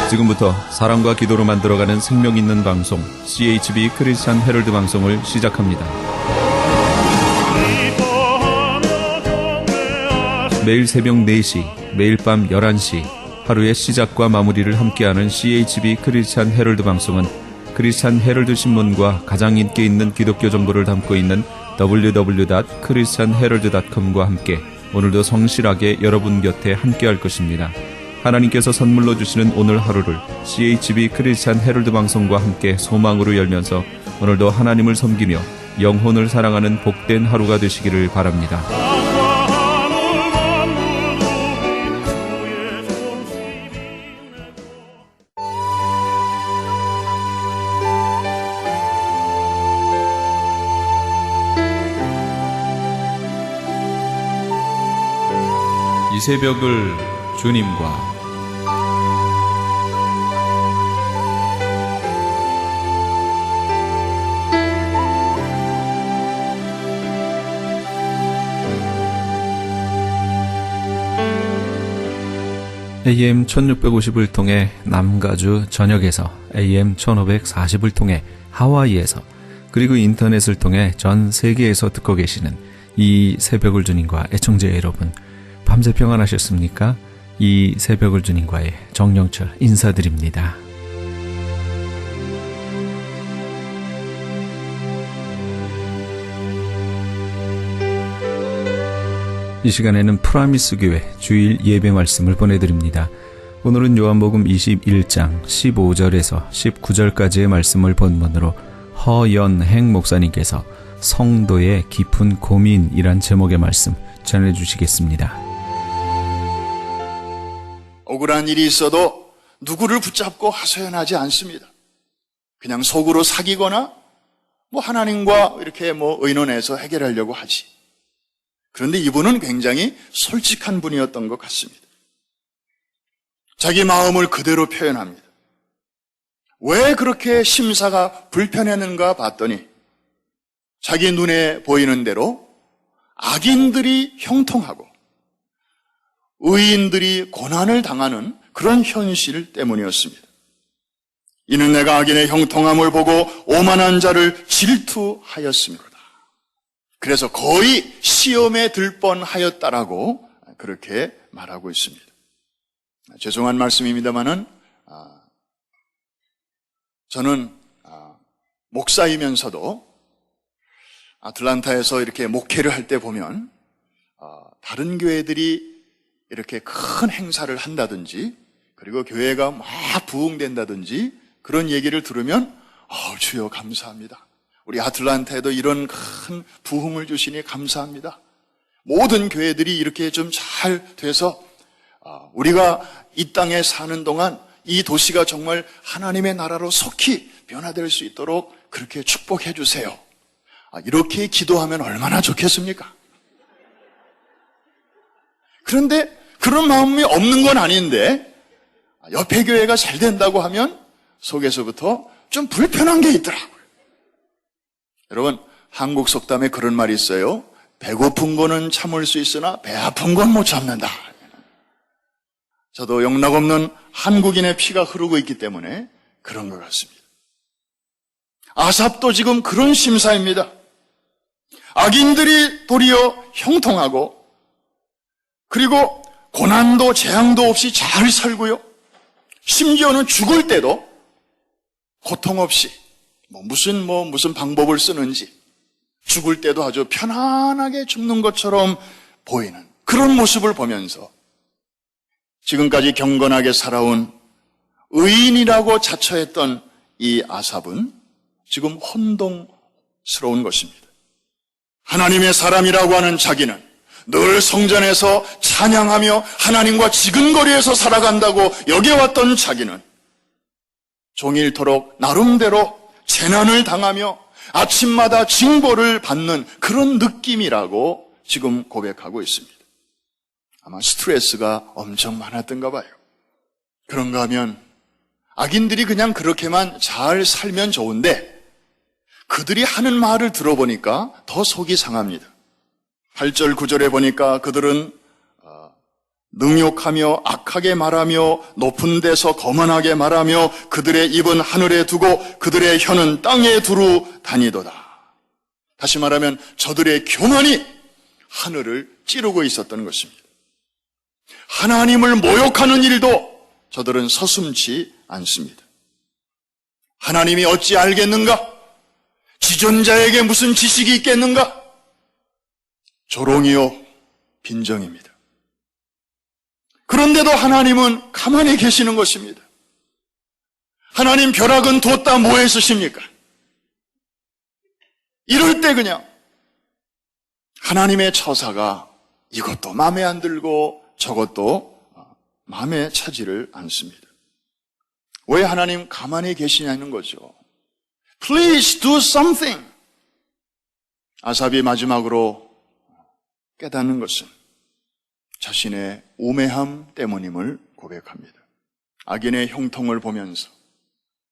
지금부터 사랑과 기도로 만들어가는 생명 있는 방송 CHB 크리스찬 헤럴드 방송을 시작합니다. 매일 새벽 4시, 매일 밤 11시 하루의 시작과 마무리를 함께하는 CHB 크리스찬 헤럴드 방송은 크리스찬 헤럴드 신문과 가장 인기 있는 기독교 정보를 담고 있는 www.christianherald.com과 함께 오늘도 성실하게 여러분 곁에 함께할 것입니다. 하나님께서 선물로 주시는 오늘 하루를 CHB 크리스찬 헤럴드 방송과 함께 소망으로 열면서 오늘도 하나님을 섬기며 영혼을 사랑하는 복된 하루가 되시기를 바랍니다. 이 새벽을 주님과 AM 1650을 통해 남가주 전역에서 AM 1540을 통해 하와이에서 그리고 인터넷을 통해 전 세계에서 듣고 계시는 이 새벽을 주님과 애청자 여러분, 밤새 평안하셨습니까? 이 새벽을 주님과의 정영철 인사드립니다. 이 시간에는 프라미스 교회 주일 예배 말씀을 보내드립니다. 오늘은 요한복음 21장 15절에서 19절까지의 말씀을 본문으로 허연행 목사님께서 성도의 깊은 고민이란 제목의 말씀 전해주시겠습니다. 억울한 일이 있어도 누구를 붙잡고 하소연하지 않습니다. 그냥 속으로 사귀거나 하나님과 이렇게 의논해서 해결하려고 하지. 그런데 이분은 굉장히 솔직한 분이었던 것 같습니다. 자기 마음을 그대로 표현합니다. 왜 그렇게 심사가 불편했는가 봤더니 자기 눈에 보이는 대로 악인들이 형통하고 의인들이 고난을 당하는 그런 현실 때문이었습니다. 이는 내가 악인의 형통함을 보고 오만한 자를 질투하였습니다. 그래서 거의 시험에 들 뻔하였다라고 그렇게 말하고 있습니다. 죄송한 말씀입니다만은 저는 목사이면서도 아틀란타에서 이렇게 목회를 할 때 보면 다른 교회들이 이렇게 큰 행사를 한다든지 그리고 교회가 막 부흥된다든지 그런 얘기를 들으면 주여 감사합니다. 우리 아틀란타에도 이런 큰 부흥을 주시니 감사합니다. 모든 교회들이 이렇게 좀 잘 돼서 우리가 이 땅에 사는 동안 이 도시가 정말 하나님의 나라로 속히 변화될 수 있도록 그렇게 축복해 주세요. 이렇게 기도하면 얼마나 좋겠습니까? 그런데 그런 마음이 없는 건 아닌데 옆에 교회가 잘 된다고 하면 속에서부터 좀 불편한 게 있더라고요. 여러분, 한국 속담에 그런 말이 있어요. 배고픈 거는 참을 수 있으나 배 아픈 건 못 참는다. 저도 영락없는 한국인의 피가 흐르고 있기 때문에 그런 것 같습니다. 아삽도 지금 그런 심사입니다. 악인들이 도리어 형통하고 그리고 고난도 재앙도 없이 잘 살고요. 심지어는 죽을 때도 고통 없이 무슨 방법을 쓰는지 죽을 때도 아주 편안하게 죽는 것처럼 보이는 그런 모습을 보면서 지금까지 경건하게 살아온 의인이라고 자처했던 이 아삽은 지금 혼동스러운 것입니다. 하나님의 사람이라고 하는 자기는 늘 성전에서 찬양하며 하나님과 지근거리에서 살아간다고 여겨왔던 자기는 종일토록 나름대로 재난을 당하며 아침마다 징벌을 받는 그런 느낌이라고 지금 고백하고 있습니다. 아마 스트레스가 엄청 많았던가 봐요. 그런가 하면 악인들이 그냥 그렇게만 잘 살면 좋은데 그들이 하는 말을 들어보니까 더 속이 상합니다. 8절 9절에 보니까 그들은 능욕하며 악하게 말하며 높은 데서 거만하게 말하며 그들의 입은 하늘에 두고 그들의 혀는 땅에 두루 다니도다. 다시 말하면 저들의 교만이 하늘을 찌르고 있었던 것입니다. 하나님을 모욕하는 일도 저들은 서슴지 않습니다. 하나님이 어찌 알겠는가? 지존자에게 무슨 지식이 있겠는가? 조롱이요 빈정입니다. 그런데도 하나님은 가만히 계시는 것입니다. 하나님 벼락은 뒀다 뭐에 쓰십니까? 이럴 때 그냥 하나님의 처사가 이것도 마음에 안 들고 저것도 마음에 차지를 않습니다. 왜 하나님 가만히 계시냐는 거죠. Please do something. 아삽이 마지막으로 깨닫는 것은 자신의 우매함 때문임을 고백합니다. 악인의 형통을 보면서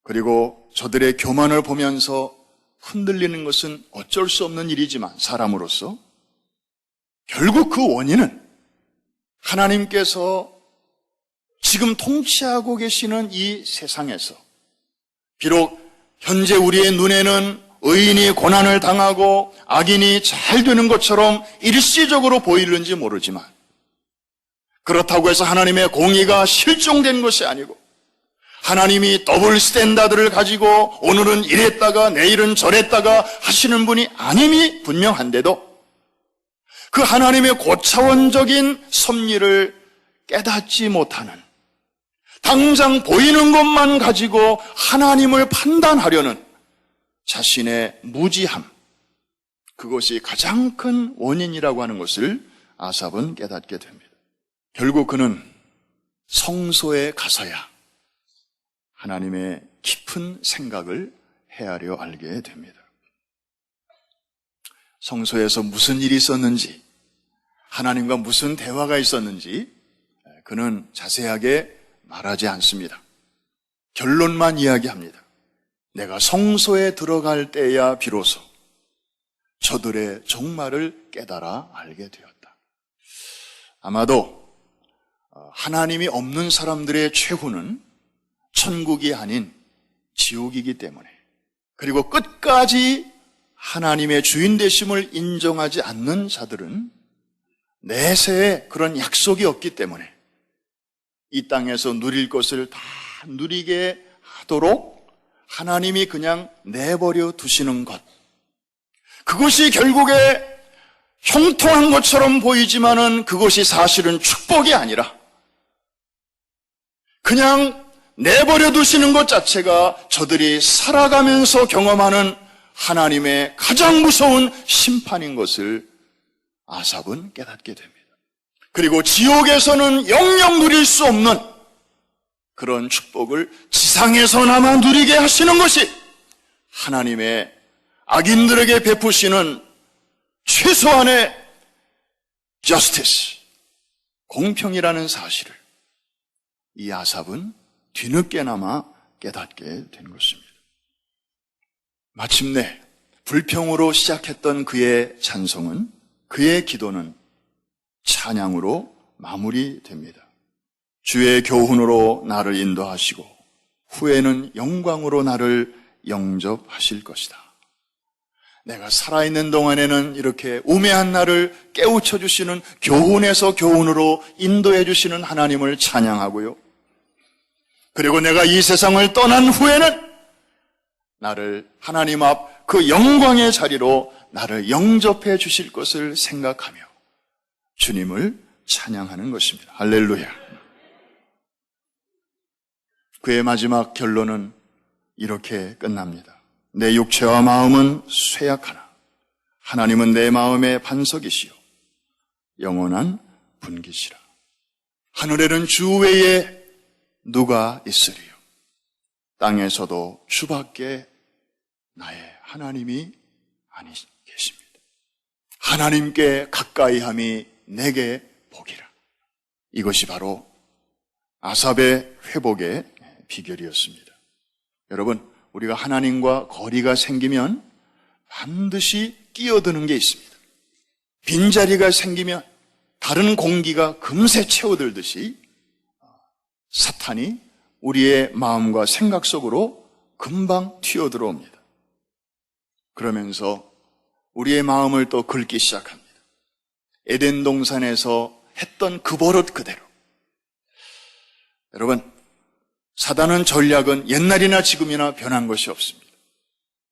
그리고 저들의 교만을 보면서 흔들리는 것은 어쩔 수 없는 일이지만 사람으로서 결국 그 원인은 하나님께서 지금 통치하고 계시는 이 세상에서 비록 현재 우리의 눈에는 의인이 고난을 당하고 악인이 잘 되는 것처럼 일시적으로 보이는지 모르지만 그렇다고 해서 하나님의 공의가 실종된 것이 아니고 하나님이 더블 스탠다드를 가지고 오늘은 이랬다가 내일은 저랬다가 하시는 분이 아님이 분명한데도 그 하나님의 고차원적인 섭리를 깨닫지 못하는 당장 보이는 것만 가지고 하나님을 판단하려는 자신의 무지함, 그것이 가장 큰 원인이라고 하는 것을 아삽은 깨닫게 됩니다. 결국 그는 성소에 가서야 하나님의 깊은 생각을 헤아려 알게 됩니다. 성소에서 무슨 일이 있었는지, 하나님과 무슨 대화가 있었는지 그는 자세하게 말하지 않습니다. 결론만 이야기합니다. 내가 성소에 들어갈 때야 비로소 저들의 종말을 깨달아 알게 되었다. 아마도 하나님이 없는 사람들의 최후는 천국이 아닌 지옥이기 때문에, 그리고 끝까지 하나님의 주인 되심을 인정하지 않는 자들은 내세에 그런 약속이 없기 때문에 이 땅에서 누릴 것을 다 누리게 하도록 하나님이 그냥 내버려 두시는 것, 그것이 결국에 형통한 것처럼 보이지만은 그것이 사실은 축복이 아니라 그냥 내버려 두시는 것 자체가 저들이 살아가면서 경험하는 하나님의 가장 무서운 심판인 것을 아삽은 깨닫게 됩니다. 그리고 지옥에서는 영영 누릴 수 없는 그런 축복을 지상에서나마 누리게 하시는 것이 하나님의 악인들에게 베푸시는 최소한의 justice, 공평이라는 사실을 이 아삽은 뒤늦게나마 깨닫게 된 것입니다. 마침내 불평으로 시작했던 그의 찬송은, 그의 기도는 찬양으로 마무리됩니다. 주의 교훈으로 나를 인도하시고 후에는 영광으로 나를 영접하실 것이다. 내가 살아있는 동안에는 이렇게 우매한 나를 깨우쳐 주시는 교훈에서 교훈으로 인도해 주시는 하나님을 찬양하고요. 그리고 내가 이 세상을 떠난 후에는 나를 하나님 앞 그 영광의 자리로 나를 영접해 주실 것을 생각하며 주님을 찬양하는 것입니다. 할렐루야. 그의 마지막 결론은 이렇게 끝납니다. 내 육체와 마음은 쇠약하나 하나님은 내 마음의 반석이시요 영원한 분기시라. 하늘에는 주 외에 누가 있으리요? 땅에서도 주밖에 나의 하나님이 아니 계십니다. 하나님께 가까이함이 내게 복이라. 이것이 바로 아삽의 회복의 비결이었습니다. 여러분, 우리가 하나님과 거리가 생기면 반드시 끼어드는 게 있습니다. 빈자리가 생기면 다른 공기가 금세 채워들듯이 사탄이 우리의 마음과 생각 속으로 금방 튀어들어옵니다. 그러면서 우리의 마음을 또 긁기 시작합니다. 에덴 동산에서 했던 그 버릇 그대로. 여러분, 사단은 전략은 옛날이나 지금이나 변한 것이 없습니다.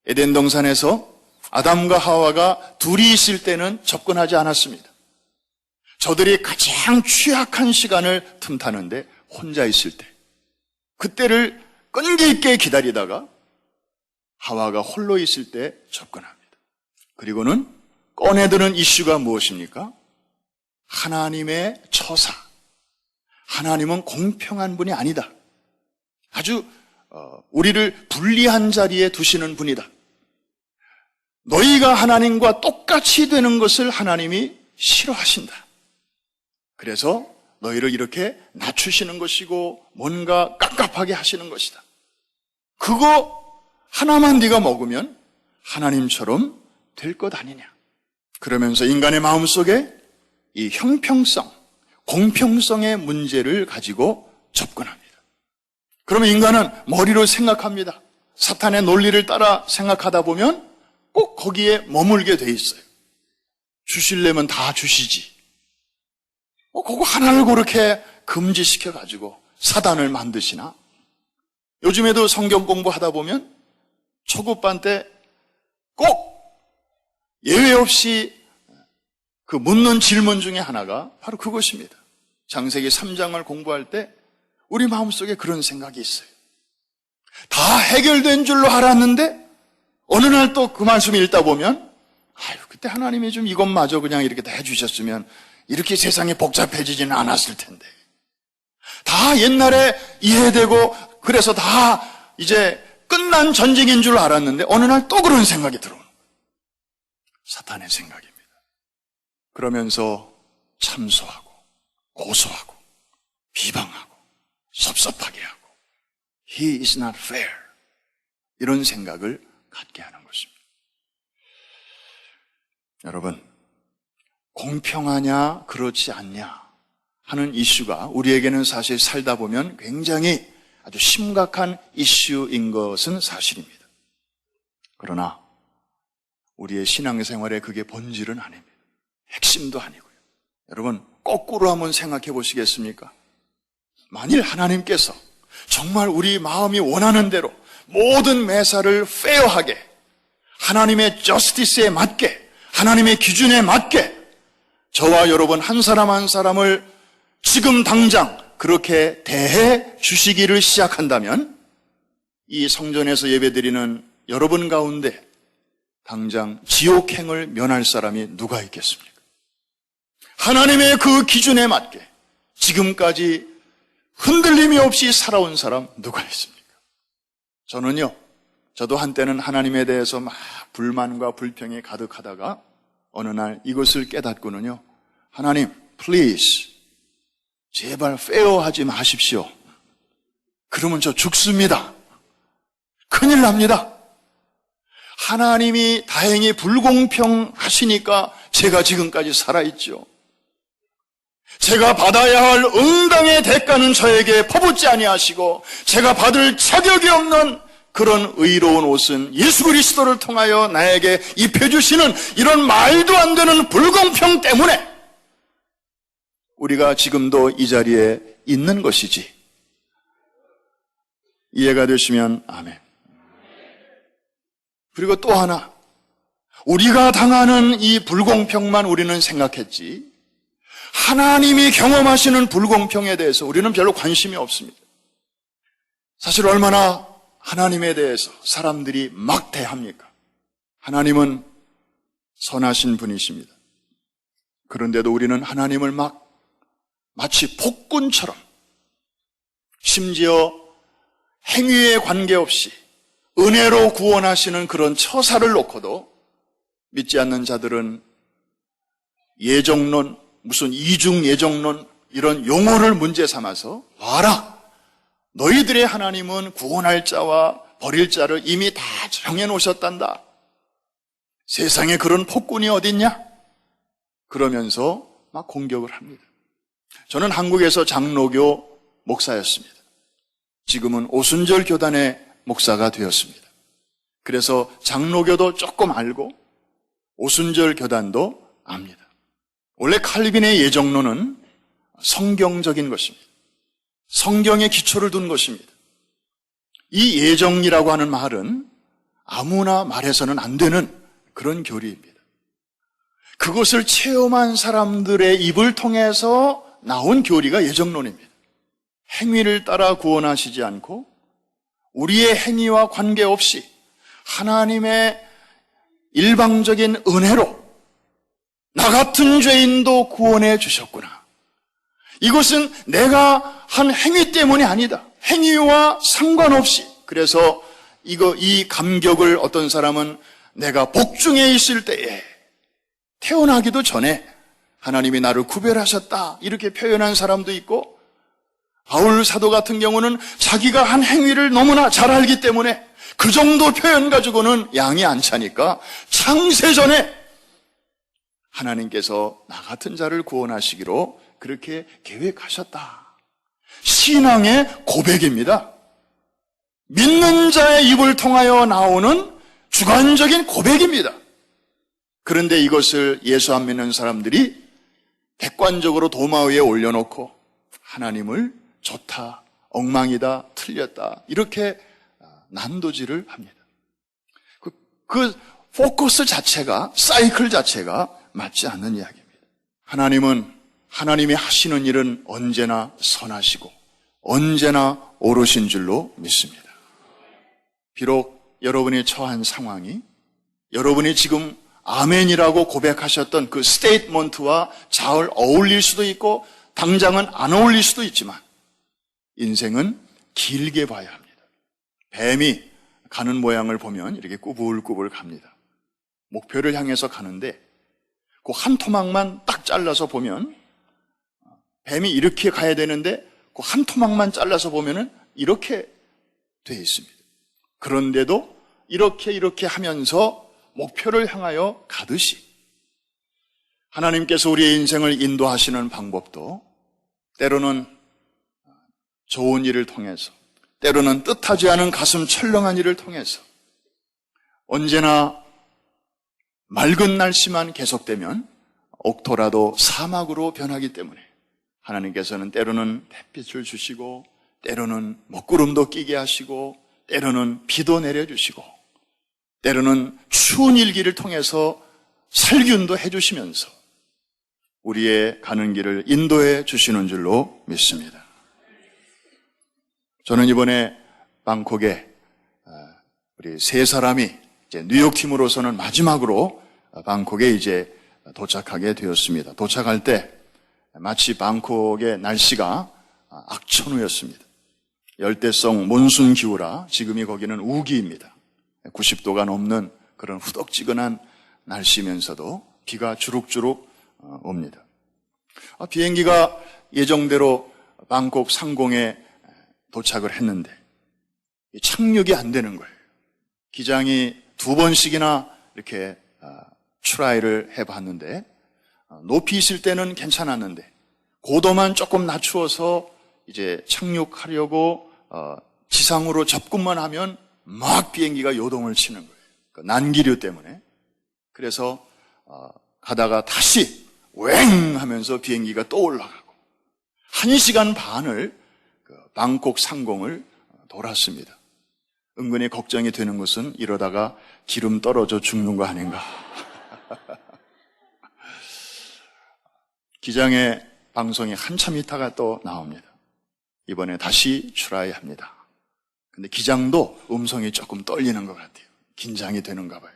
에덴 동산에서 아담과 하와가 둘이 있을 때는 접근하지 않았습니다. 저들이 가장 취약한 시간을 틈타는데 혼자 있을 때, 그때를 끈기 있게 기다리다가 하와가 홀로 있을 때 접근합니다. 그리고는 꺼내드는 이슈가 무엇입니까? 하나님의 처사. 하나님은 공평한 분이 아니다. 아주 우리를 불리한 자리에 두시는 분이다. 너희가 하나님과 똑같이 되는 것을 하나님이 싫어하신다. 그래서 너희를 이렇게 낮추시는 것이고 뭔가 깝깝하게 하시는 것이다. 그거 하나만 네가 먹으면 하나님처럼 될 것 아니냐. 그러면서 인간의 마음속에 이 형평성, 공평성의 문제를 가지고 접근합니다. 그러면 인간은 머리로 생각합니다. 사탄의 논리를 따라 생각하다 보면 꼭 거기에 머물게 돼 있어요. 주시려면 다 주시지. 그거 하나를 그렇게 금지시켜가지고 사단을 만드시나? 요즘에도 성경 공부하다 보면 초급반 때 꼭 예외 없이 그 묻는 질문 중에 하나가 바로 그것입니다. 창세기 3장을 공부할 때 우리 마음속에 그런 생각이 있어요. 다 해결된 줄로 알았는데 어느 날 또 그 말씀 읽다 보면 그때 하나님이 좀 이것마저 그냥 이렇게 다 해주셨으면 이렇게 세상이 복잡해지지는 않았을 텐데. 다 옛날에 이해되고 그래서 다 이제 끝난 전쟁인 줄 알았는데 어느 날 또 그런 생각이 들어오는 거예요. 사탄의 생각입니다. 그러면서 참소하고 고소하고 비방하고 섭섭하게 하고 He is not fair 이런 생각을 갖게 하는 것입니다. 여러분, 공평하냐 그렇지 않냐 하는 이슈가 우리에게는 사실 살다 보면 굉장히 아주 심각한 이슈인 것은 사실입니다. 그러나 우리의 신앙생활에 그게 본질은 아닙니다. 핵심도 아니고요. 여러분, 거꾸로 한번 생각해 보시겠습니까? 만일 하나님께서 정말 우리 마음이 원하는 대로 모든 매사를 페어하게 하나님의 저스티스에 맞게 하나님의 기준에 맞게 저와 여러분 한 사람 한 사람을 지금 당장 그렇게 대해 주시기를 시작한다면 이 성전에서 예배드리는 여러분 가운데 당장 지옥행을 면할 사람이 누가 있겠습니까? 하나님의 그 기준에 맞게 지금까지 흔들림이 없이 살아온 사람 누가 있습니까? 저도 한때는 하나님에 대해서 막 불만과 불평이 가득하다가 어느 날 이것을 깨닫고는요, 하나님, please, 제발 페어하지 마십시오. 그러면 저 죽습니다. 큰일 납니다. 하나님이 다행히 불공평하시니까 제가 지금까지 살아있죠. 제가 받아야 할 응당의 대가는 저에게 퍼붓지 아니하시고 제가 받을 자격이 없는 그런 의로운 옷은 예수 그리스도를 통하여 나에게 입혀주시는 이런 말도 안 되는 불공평 때문에 우리가 지금도 이 자리에 있는 것이지. 이해가 되시면 아멘. 그리고 또 하나, 우리가 당하는 이 불공평만 우리는 생각했지 하나님이 경험하시는 불공평에 대해서 우리는 별로 관심이 없습니다. 사실 얼마나 하나님에 대해서 사람들이 막대합니까? 하나님은 선하신 분이십니다. 그런데도 우리는 하나님을 마치 폭군처럼 심지어 행위에 관계없이 은혜로 구원하시는 그런 처사를 놓고도 믿지 않는 자들은 예정론, 무슨 이중 예정론 이런 용어를 문제 삼아서 봐라, 너희들의 하나님은 구원할 자와 버릴 자를 이미 다 정해놓으셨단다. 세상에 그런 폭군이 어딨냐? 그러면서 막 공격을 합니다. 저는 한국에서 장로교 목사였습니다. 지금은 오순절 교단의 목사가 되었습니다. 그래서 장로교도 조금 알고 오순절 교단도 압니다. 원래 칼빈의 예정론은 성경적인 것입니다. 성경에 기초를 둔 것입니다. 이 예정이라고 하는 말은 아무나 말해서는 안 되는 그런 교리입니다. 그것을 체험한 사람들의 입을 통해서 나온 교리가 예정론입니다. 행위를 따라 구원하시지 않고 우리의 행위와 관계없이 하나님의 일방적인 은혜로 나 같은 죄인도 구원해 주셨구나. 이것은 내가 한 행위 때문이 아니다. 행위와 상관없이. 그래서 이 감격을 어떤 사람은 내가 복중에 있을 때에 태어나기도 전에 하나님이 나를 구별하셨다 이렇게 표현한 사람도 있고, 바울 사도 같은 경우는 자기가 한 행위를 너무나 잘 알기 때문에 그 정도 표현 가지고는 양이 안 차니까 창세전에 하나님께서 나 같은 자를 구원하시기로 그렇게 계획하셨다. 신앙의 고백입니다. 믿는 자의 입을 통하여 나오는 주관적인 고백입니다. 그런데 이것을 예수 안 믿는 사람들이 객관적으로 도마 위에 올려놓고 하나님을 좋다, 엉망이다, 틀렸다 이렇게 난도질을 합니다. 그 포커스 자체가, 사이클 자체가 맞지 않는 이야기입니다. 하나님은 하나님이 하시는 일은 언제나 선하시고 언제나 옳으신 줄로 믿습니다. 비록 여러분이 처한 상황이 여러분이 지금 아멘이라고 고백하셨던 그 스테이트먼트와 잘 어울릴 수도 있고 당장은 안 어울릴 수도 있지만 인생은 길게 봐야 합니다. 뱀이 가는 모양을 보면 이렇게 꾸불꾸불 갑니다. 목표를 향해서 가는데 그 한 토막만 딱 잘라서 보면 뱀이 이렇게 가야 되는데 그 한 토막만 잘라서 보면은 이렇게 돼 있습니다. 그런데도 이렇게 하면서 목표를 향하여 가듯이 하나님께서 우리의 인생을 인도하시는 방법도 때로는 좋은 일을 통해서, 때로는 뜻하지 않은 가슴 철렁한 일을 통해서, 언제나 맑은 날씨만 계속되면 옥토라도 사막으로 변하기 때문에 하나님께서는 때로는 햇빛을 주시고 때로는 먹구름도 끼게 하시고 때로는 비도 내려주시고 때로는 추운 일기를 통해서 살균도 해주시면서 우리의 가는 길을 인도해 주시는 줄로 믿습니다. 저는 이번에 방콕에 우리 세 사람이 이제 뉴욕팀으로서는 마지막으로 방콕에 이제 도착하게 되었습니다. 도착할 때 마치 방콕의 날씨가 악천후였습니다. 열대성 몬순 기후라 지금이 거기는 우기입니다. 90도가 넘는 그런 후덕지근한 날씨면서도 비가 주룩주룩 옵니다. 비행기가 예정대로 방콕 상공에 도착을 했는데 착륙이 안 되는 거예요. 기장이 2번씩이나 이렇게 트라이를 해봤는데 높이 있을 때는 괜찮았는데 고도만 조금 낮추어서 이제 착륙하려고 지상으로 접근만 하면 막 비행기가 요동을 치는 거예요. 그 난기류 때문에. 그래서 가다가 다시 웽 하면서 비행기가 또 올라가고 1시간 반을 방콕 상공을 돌았습니다. 은근히 걱정이 되는 것은 이러다가 기름 떨어져 죽는 거 아닌가. 기장의 방송이 한참 있다가 또 나옵니다. 이번에 다시 트라이합니다. 근데 기장도 음성이 조금 떨리는 것 같아요. 긴장이 되는가 봐요.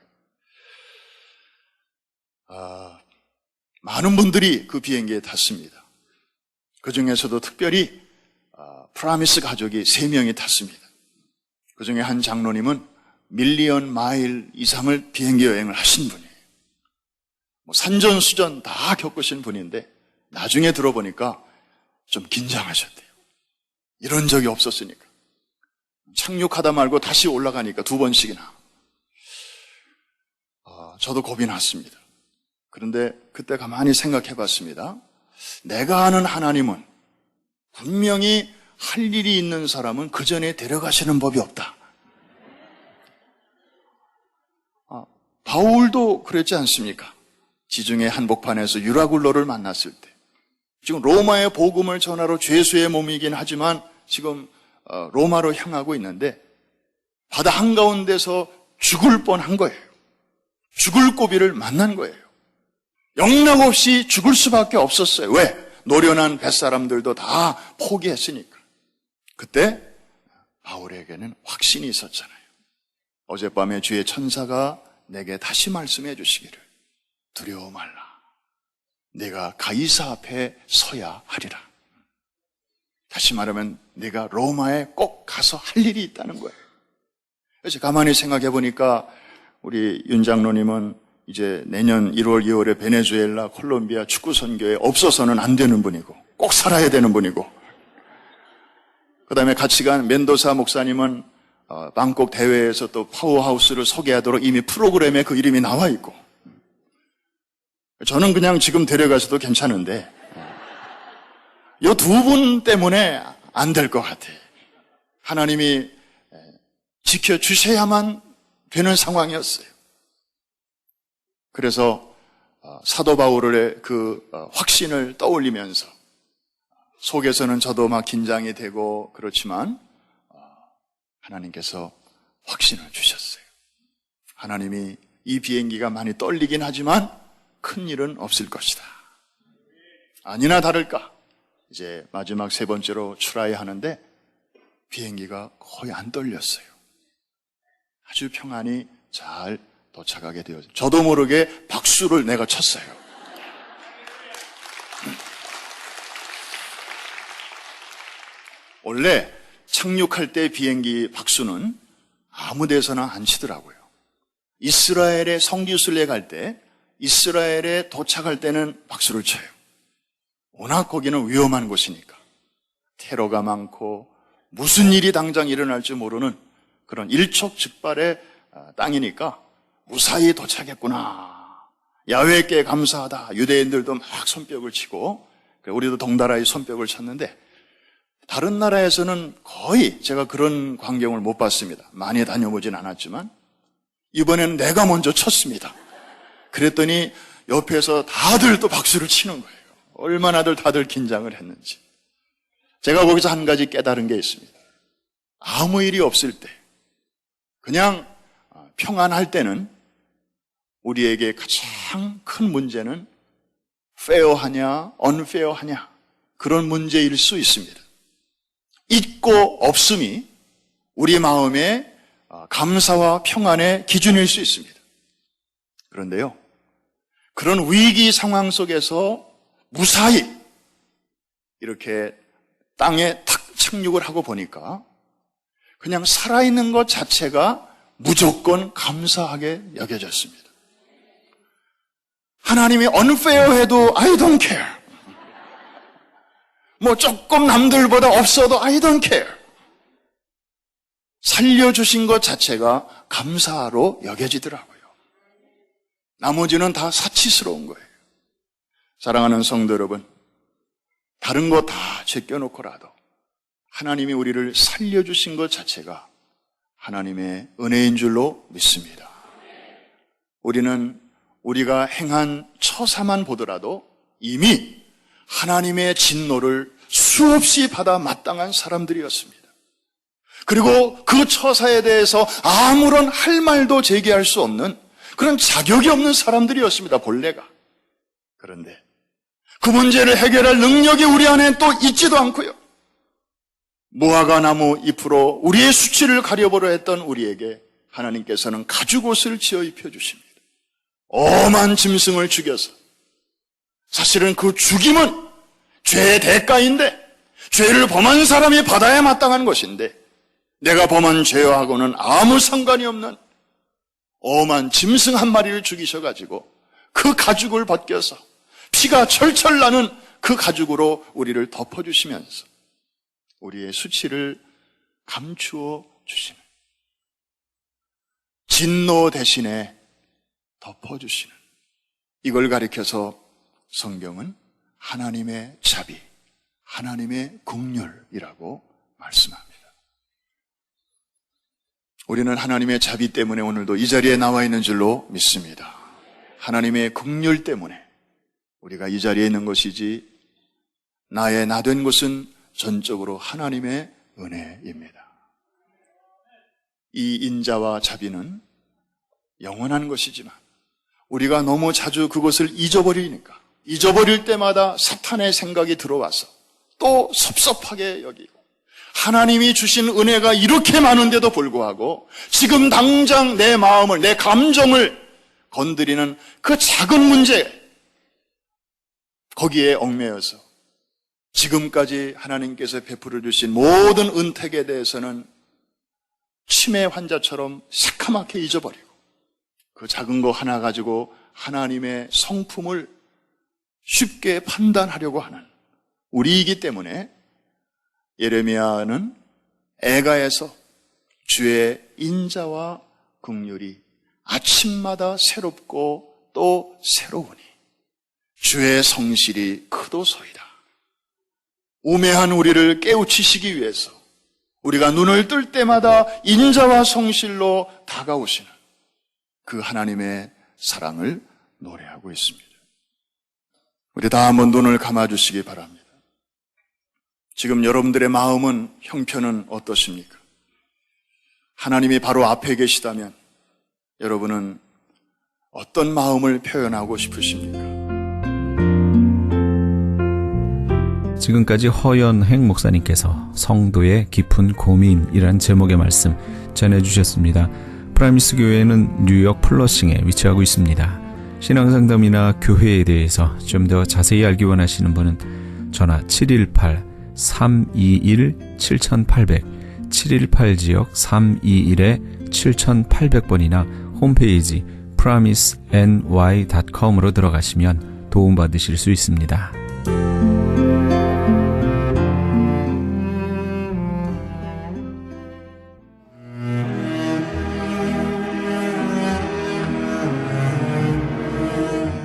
많은 분들이 그 비행기에 탔습니다. 그 중에서도 특별히 프라미스 가족이 3명이 탔습니다. 그 중에 한 장로님은 밀리언 마일 이상을 비행기 여행을 하신 분이에요. 산전수전 다 겪으신 분인데 나중에 들어보니까 좀 긴장하셨대요. 이런 적이 없었으니까. 착륙하다 말고 다시 올라가니까 2번씩이나. 저도 겁이 났습니다. 그런데 그때 가만히 생각해 봤습니다. 내가 아는 하나님은 분명히 할 일이 있는 사람은 그 전에 데려가시는 법이 없다. 바울도 그랬지 않습니까? 지중해 한복판에서 유라굴로를 만났을 때, 지금 로마의 복음을 전하러 죄수의 몸이긴 하지만 지금 로마로 향하고 있는데 바다 한가운데서 죽을 뻔한 거예요. 죽을 고비를 만난 거예요. 영락없이 죽을 수밖에 없었어요. 왜? 노련한 뱃사람들도 다 포기했으니까. 그때 바울에게는 확신이 있었잖아요. 어젯밤에 주의 천사가 내게 다시 말씀해 주시기를 두려워 말라. 내가 가이사 앞에 서야 하리라. 다시 말하면 내가 로마에 꼭 가서 할 일이 있다는 거예요. 그래서 가만히 생각해 보니까 우리 윤 장로님은 이제 내년 1월, 2월에 베네수엘라, 콜롬비아 축구 선교에 없어서는 안 되는 분이고 꼭 살아야 되는 분이고, 그 다음에 같이 간 멘도사 목사님은 방콕 대회에서 또 파워하우스를 소개하도록 이미 프로그램에 그 이름이 나와 있고, 저는 그냥 지금 데려가셔도 괜찮은데 이 두 분 때문에 안 될 것 같아요. 하나님이 지켜주셔야만 되는 상황이었어요. 그래서 사도 바울의 그 확신을 떠올리면서 속에서는 저도 막 긴장이 되고 그렇지만 하나님께서 확신을 주셨어요. 하나님이 이 비행기가 많이 떨리긴 하지만 큰 일은 없을 것이다. 아니나 다를까 이제 마지막 세 번째로 출하해야 하는데 비행기가 거의 안 떨렸어요. 아주 평안히 잘 도착하게 되었어요. 저도 모르게 박수를 내가 쳤어요. 원래 착륙할 때 비행기 박수는 아무 데서나 안 치더라고요. 이스라엘에 성지순례 갈 때, 이스라엘에 도착할 때는 박수를 쳐요. 워낙 거기는 위험한 곳이니까. 테러가 많고 무슨 일이 당장 일어날지 모르는 그런 일촉즉발의 땅이니까 무사히 도착했구나. 야훼께 감사하다. 유대인들도 막 손뼉을 치고 우리도 덩달아 손뼉을 쳤는데 다른 나라에서는 거의 제가 그런 광경을 못 봤습니다. 많이 다녀보진 않았지만 이번에는 내가 먼저 쳤습니다. 그랬더니 옆에서 다들 또 박수를 치는 거예요. 얼마나들 다들 긴장을 했는지. 제가 거기서 한 가지 깨달은 게 있습니다. 아무 일이 없을 때, 그냥 평안할 때는 우리에게 가장 큰 문제는 페어하냐, 언페어하냐 그런 문제일 수 있습니다. 있고 없음이 우리 마음의 감사와 평안의 기준일 수 있습니다. 그런데요, 그런 위기 상황 속에서 무사히 이렇게 땅에 탁 착륙을 하고 보니까 그냥 살아있는 것 자체가 무조건 감사하게 여겨졌습니다. 하나님이 unfair해도 I don't care. 뭐 조금 남들보다 없어도 I don't care. 살려주신 것 자체가 감사로 여겨지더라고요. 나머지는 다 사치스러운 거예요. 사랑하는 성도 여러분, 다른 거 다 제껴놓고라도 하나님이 우리를 살려주신 것 자체가 하나님의 은혜인 줄로 믿습니다. 우리는 우리가 행한 처사만 보더라도 이미 하나님의 진노를 수없이 받아 마땅한 사람들이었습니다. 그리고 그 처사에 대해서 아무런 할 말도 제기할 수 없는 그런 자격이 없는 사람들이었습니다, 본래가. 그런데 그 문제를 해결할 능력이 우리 안에 또 있지도 않고요. 무화과 나무 잎으로 우리의 수치를 가려보려 했던 우리에게 하나님께서는 가죽옷을 지어 입혀주십니다. 엄한 짐승을 죽여서, 사실은 그 죽임은 죄의 대가인데, 죄를 범한 사람이 받아야 마땅한 것인데 내가 범한 죄와하고는 아무 상관이 없는 엄한 짐승 한 마리를 죽이셔가지고 그 가죽을 벗겨서 피가 철철 나는 그 가죽으로 우리를 덮어주시면서 우리의 수치를 감추어 주시는, 진노 대신에 덮어주시는, 이걸 가리켜서 성경은 하나님의 자비, 하나님의 긍휼이라고 말씀합니다. 우리는 하나님의 자비 때문에 오늘도 이 자리에 나와 있는 줄로 믿습니다. 하나님의 긍휼 때문에 우리가 이 자리에 있는 것이지 나의 나 된 것은 전적으로 하나님의 은혜입니다. 이 인자와 자비는 영원한 것이지만 우리가 너무 자주 그것을 잊어버리니까 잊어버릴 때마다 사탄의 생각이 들어와서 또 섭섭하게 여기고 하나님이 주신 은혜가 이렇게 많은데도 불구하고 지금 당장 내 마음을, 내 감정을 건드리는 그 작은 문제 거기에 얽매여서 지금까지 하나님께서 베풀어 주신 모든 은택에 대해서는 치매 환자처럼 새카맣게 잊어버리고 그 작은 거 하나 가지고 하나님의 성품을 쉽게 판단하려고 하는 우리이기 때문에 예레미야는 애가에서 주의 인자와 긍휼이 아침마다 새롭고 또 새로우니 주의 성실이 크도소이다. 우매한 우리를 깨우치시기 위해서 우리가 눈을 뜰 때마다 인자와 성실로 다가오시는 그 하나님의 사랑을 노래하고 있습니다. 우리 다 한번 눈을 감아주시기 바랍니다. 지금 여러분들의 마음은, 형편은 어떠십니까? 하나님이 바로 앞에 계시다면 여러분은 어떤 마음을 표현하고 싶으십니까? 지금까지 허연행 목사님께서 성도의 깊은 고민이란 제목의 말씀 전해주셨습니다. 프라미스 교회는 뉴욕 플러싱에 위치하고 있습니다. 신앙상담이나 교회에 대해서 좀 더 자세히 알기 원하시는 분은 전화 718-321-7800 718지역 321-7800번이나 홈페이지 promiseny.com으로 들어가시면 도움받으실 수 있습니다.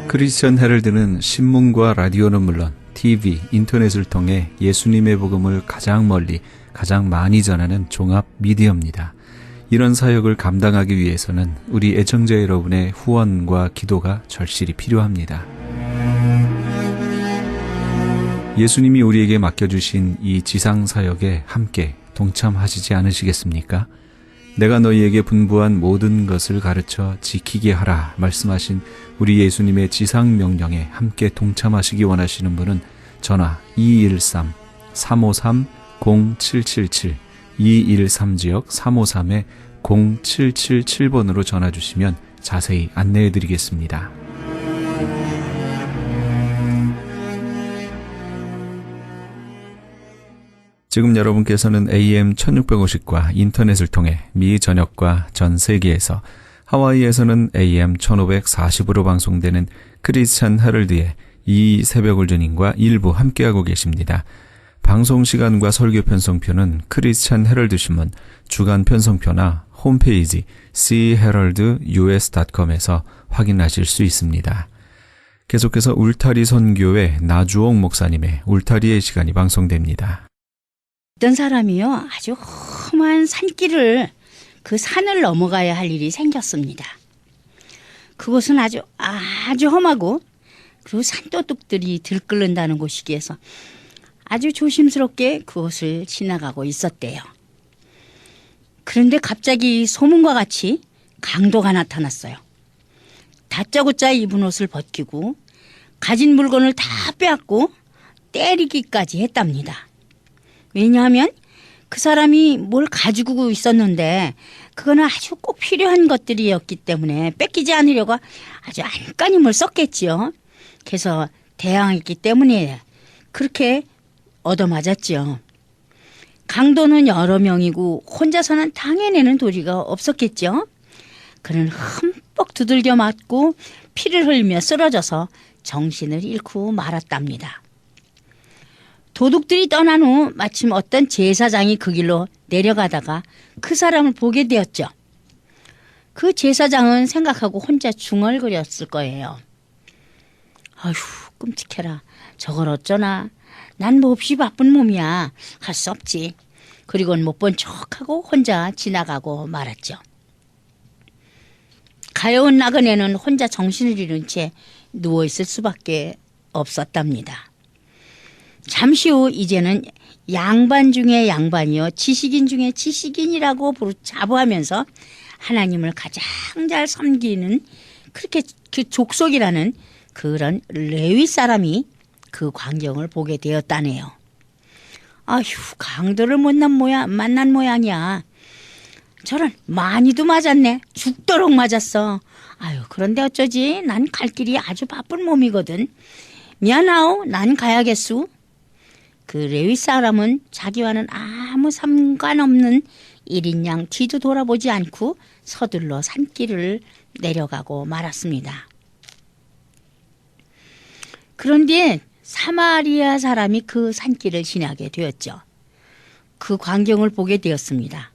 크리스천 헤럴드는 신문과 라디오는 물론 TV, 인터넷을 통해 예수님의 복음을 가장 멀리, 가장 많이 전하는 종합 미디어입니다. 이런 사역을 감당하기 위해서는 우리 애청자 여러분의 후원과 기도가 절실히 필요합니다. 예수님이 우리에게 맡겨주신 이 지상 사역에 함께 동참하시지 않으시겠습니까? 내가 너희에게 분부한 모든 것을 가르쳐 지키게 하라 말씀하신 우리 예수님의 지상 명령에 함께 동참하시기 원하시는 분은 전화 213-353-0777 213지역 353-0777번으로 전화 주시면 자세히 안내해 드리겠습니다. 지금 여러분께서는 AM 1650과 인터넷을 통해 미 전역과 전 세계에서 하와이에서는 AM 1540으로 방송되는 크리스찬 헤럴드의 이 새벽울전인과 일부 함께하고 계십니다. 방송 시간과 설교 편성표는 크리스찬 헤럴드 신문 주간 편성표나 홈페이지 cheraldus.com에서 확인하실 수 있습니다. 계속해서 울타리 선교회 나주옥 목사님의 울타리의 시간이 방송됩니다. 어떤 사람이요, 아주 험한 산길을, 그 산을 넘어가야 할 일이 생겼습니다. 그곳은 아주 험하고, 그리고 산도둑들이 들끓는다는 곳이기에서 아주 조심스럽게 그곳을 지나가고 있었대요. 그런데 갑자기 소문과 같이 강도가 나타났어요. 다짜고짜 입은 옷을 벗기고 가진 물건을 다 빼앗고 때리기까지 했답니다. 왜냐하면 그 사람이 뭘 가지고 있었는데 그거는 아주 꼭 필요한 것들이었기 때문에 뺏기지 않으려고 아주 안간힘을 썼겠지요. 그래서 대항했기 때문에 그렇게 얻어맞았지요. 강도는 여러 명이고 혼자서는 당해내는 도리가 없었겠죠. 그는 흠뻑 두들겨 맞고 피를 흘리며 쓰러져서 정신을 잃고 말았답니다. 도둑들이 떠난 후 마침 어떤 제사장이 그 길로 내려가다가 그 사람을 보게 되었죠. 그 제사장은 생각하고 혼자 중얼거렸을 거예요. 아휴, 끔찍해라. 저걸 어쩌나. 난 몹시 바쁜 몸이야. 할 수 없지. 그리고는 못 본 척하고 혼자 지나가고 말았죠. 가여운 나그네는 혼자 정신을 잃은 채 누워있을 수밖에 없었답니다. 잠시 후 이제는 양반 중에 양반이요 지식인 중에 지식인이라고 자부하면서 하나님을 가장 잘 섬기는 그렇게 그 족속이라는 그런 레위 사람이 그 광경을 보게 되었다네요. 아휴, 강도를 만난 모양이야. 저런 많이도 맞았네. 죽도록 맞았어. 아유, 그런데 어쩌지? 난 갈 길이 아주 바쁜 몸이거든. 미안하오, 난 가야겠수. 그 레위 사람은 자기와는 아무 상관없는 일인양 뒤도 돌아보지 않고 서둘러 산길을 내려가고 말았습니다. 그런데 사마리아 사람이 그 산길을 지나게 되었죠. 그 광경을 보게 되었습니다.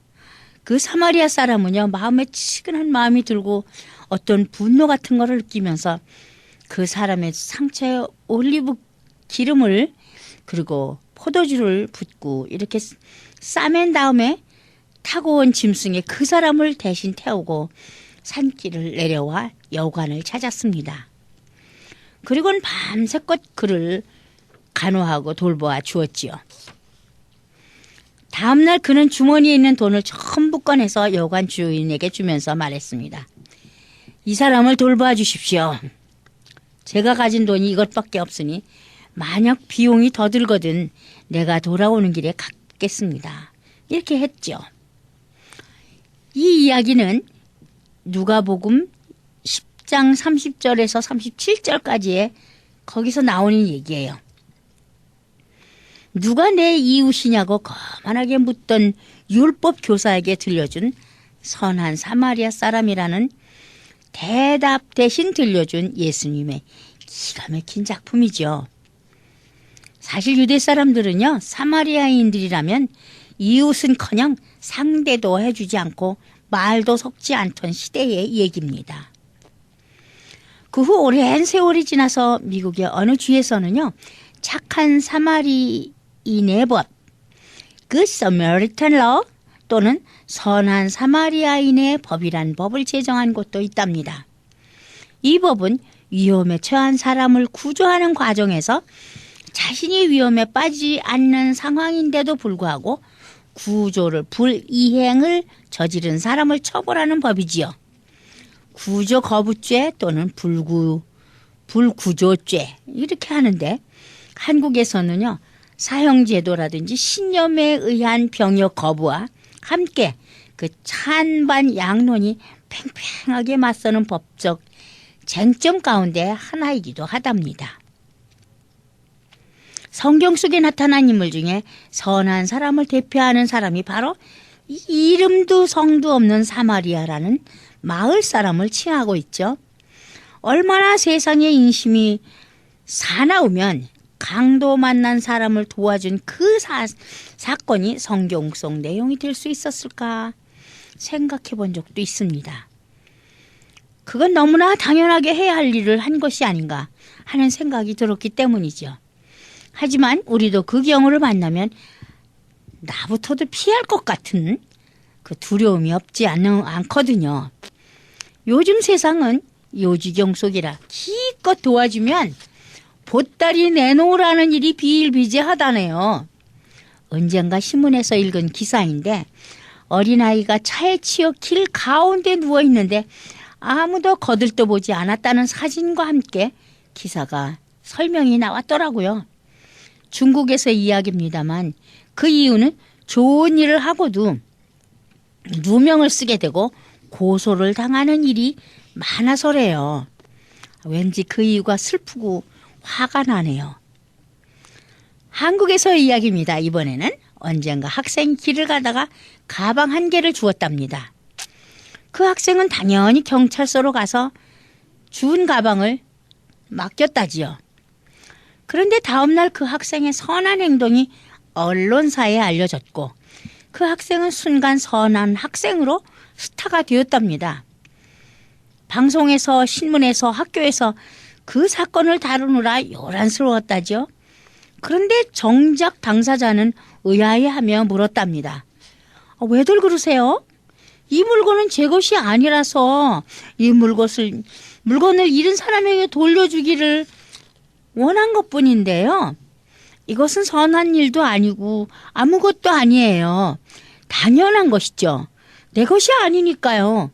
그 사마리아 사람은요, 마음에 치근한 마음이 들고 어떤 분노 같은 거를 느끼면서 그 사람의 상처에 올리브 기름을 그리고 포도주를 붓고 이렇게 싸맨 다음에 타고 온 짐승에 그 사람을 대신 태우고 산길을 내려와 여관을 찾았습니다. 그리고는 밤새껏 그를 간호하고 돌보아 주었지요. 다음날 그는 주머니에 있는 돈을 전부 꺼내서 여관 주인에게 주면서 말했습니다. 이 사람을 돌봐 주십시오. 제가 가진 돈이 이것밖에 없으니 만약 비용이 더 들거든 내가 돌아오는 길에 갚겠습니다. 이렇게 했죠. 이 이야기는 누가복음 10장 30절에서 37절까지의 거기서 나오는 얘기예요. 누가 내 이웃이냐고 거만하게 묻던 율법 교사에게 들려준 선한 사마리아 사람이라는 대답 대신 들려준 예수님의 기가 막힌 작품이죠. 사실 유대 사람들은요, 사마리아인들이라면 이웃은커녕 상대도 해주지 않고 말도 섞지 않던 시대의 얘기입니다. 그 후 오랜 세월이 지나서 미국의 어느 주에서는요, 착한 사마리인의 법, Good Samaritan Law 또는 선한 사마리아인의 법이란 법을 제정한 곳도 있답니다. 이 법은 위험에 처한 사람을 구조하는 과정에서 자신이 위험에 빠지지 않는 상황인데도 불구하고 불이행을 저지른 사람을 처벌하는 법이지요. 구조 거부죄 또는 불구조죄 이렇게 하는데 한국에서는요, 사형제도라든지 신념에 의한 병역 거부와 함께 그 찬반 양론이 팽팽하게 맞서는 법적 쟁점 가운데 하나이기도 하답니다. 성경 속에 나타난 인물 중에 선한 사람을 대표하는 사람이 바로 이름도 성도 없는 사마리아라는 마을 사람을 칭하고 있죠. 얼마나 세상의 인심이 사나우면 강도 만난 사람을 도와준 그 사건이 성경 속 내용이 될 수 있었을까 생각해 본 적도 있습니다. 그건 너무나 당연하게 해야 할 일을 한 것이 아닌가 하는 생각이 들었기 때문이죠. 하지만 우리도 그 경우를 만나면 나부터도 피할 것 같은 그 두려움이 없지 않거든요. 요즘 세상은 요지경 속이라 기껏 도와주면 보따리 내놓으라는 일이 비일비재하다네요. 언젠가 신문에서 읽은 기사인데 어린아이가 차에 치여 길 가운데 누워있는데 아무도 거들떠보지 않았다는 사진과 함께 기사가 설명이 나왔더라고요. 중국에서의 이야기입니다만 그 이유는 좋은 일을 하고도 누명을 쓰게 되고 고소를 당하는 일이 많아서래요. 왠지 그 이유가 슬프고 화가 나네요. 한국에서의 이야기입니다. 이번에는 언젠가 학생이 길을 가다가 가방 한 개를 주었답니다. 그 학생은 당연히 경찰서로 가서 준 가방을 맡겼다지요. 그런데 다음날 그 학생의 선한 행동이 언론사에 알려졌고 그 학생은 순간 선한 학생으로 스타가 되었답니다. 방송에서, 신문에서, 학교에서 그 사건을 다루느라 요란스러웠다죠. 그런데 정작 당사자는 의아해하며 물었답니다. 왜들 그러세요? 이 물건은 제 것이 아니라서 이 물건을 잃은 사람에게 돌려주기를 원한 것뿐인데요. 이것은 선한 일도 아니고 아무것도 아니에요. 당연한 것이죠. 내 것이 아니니까요.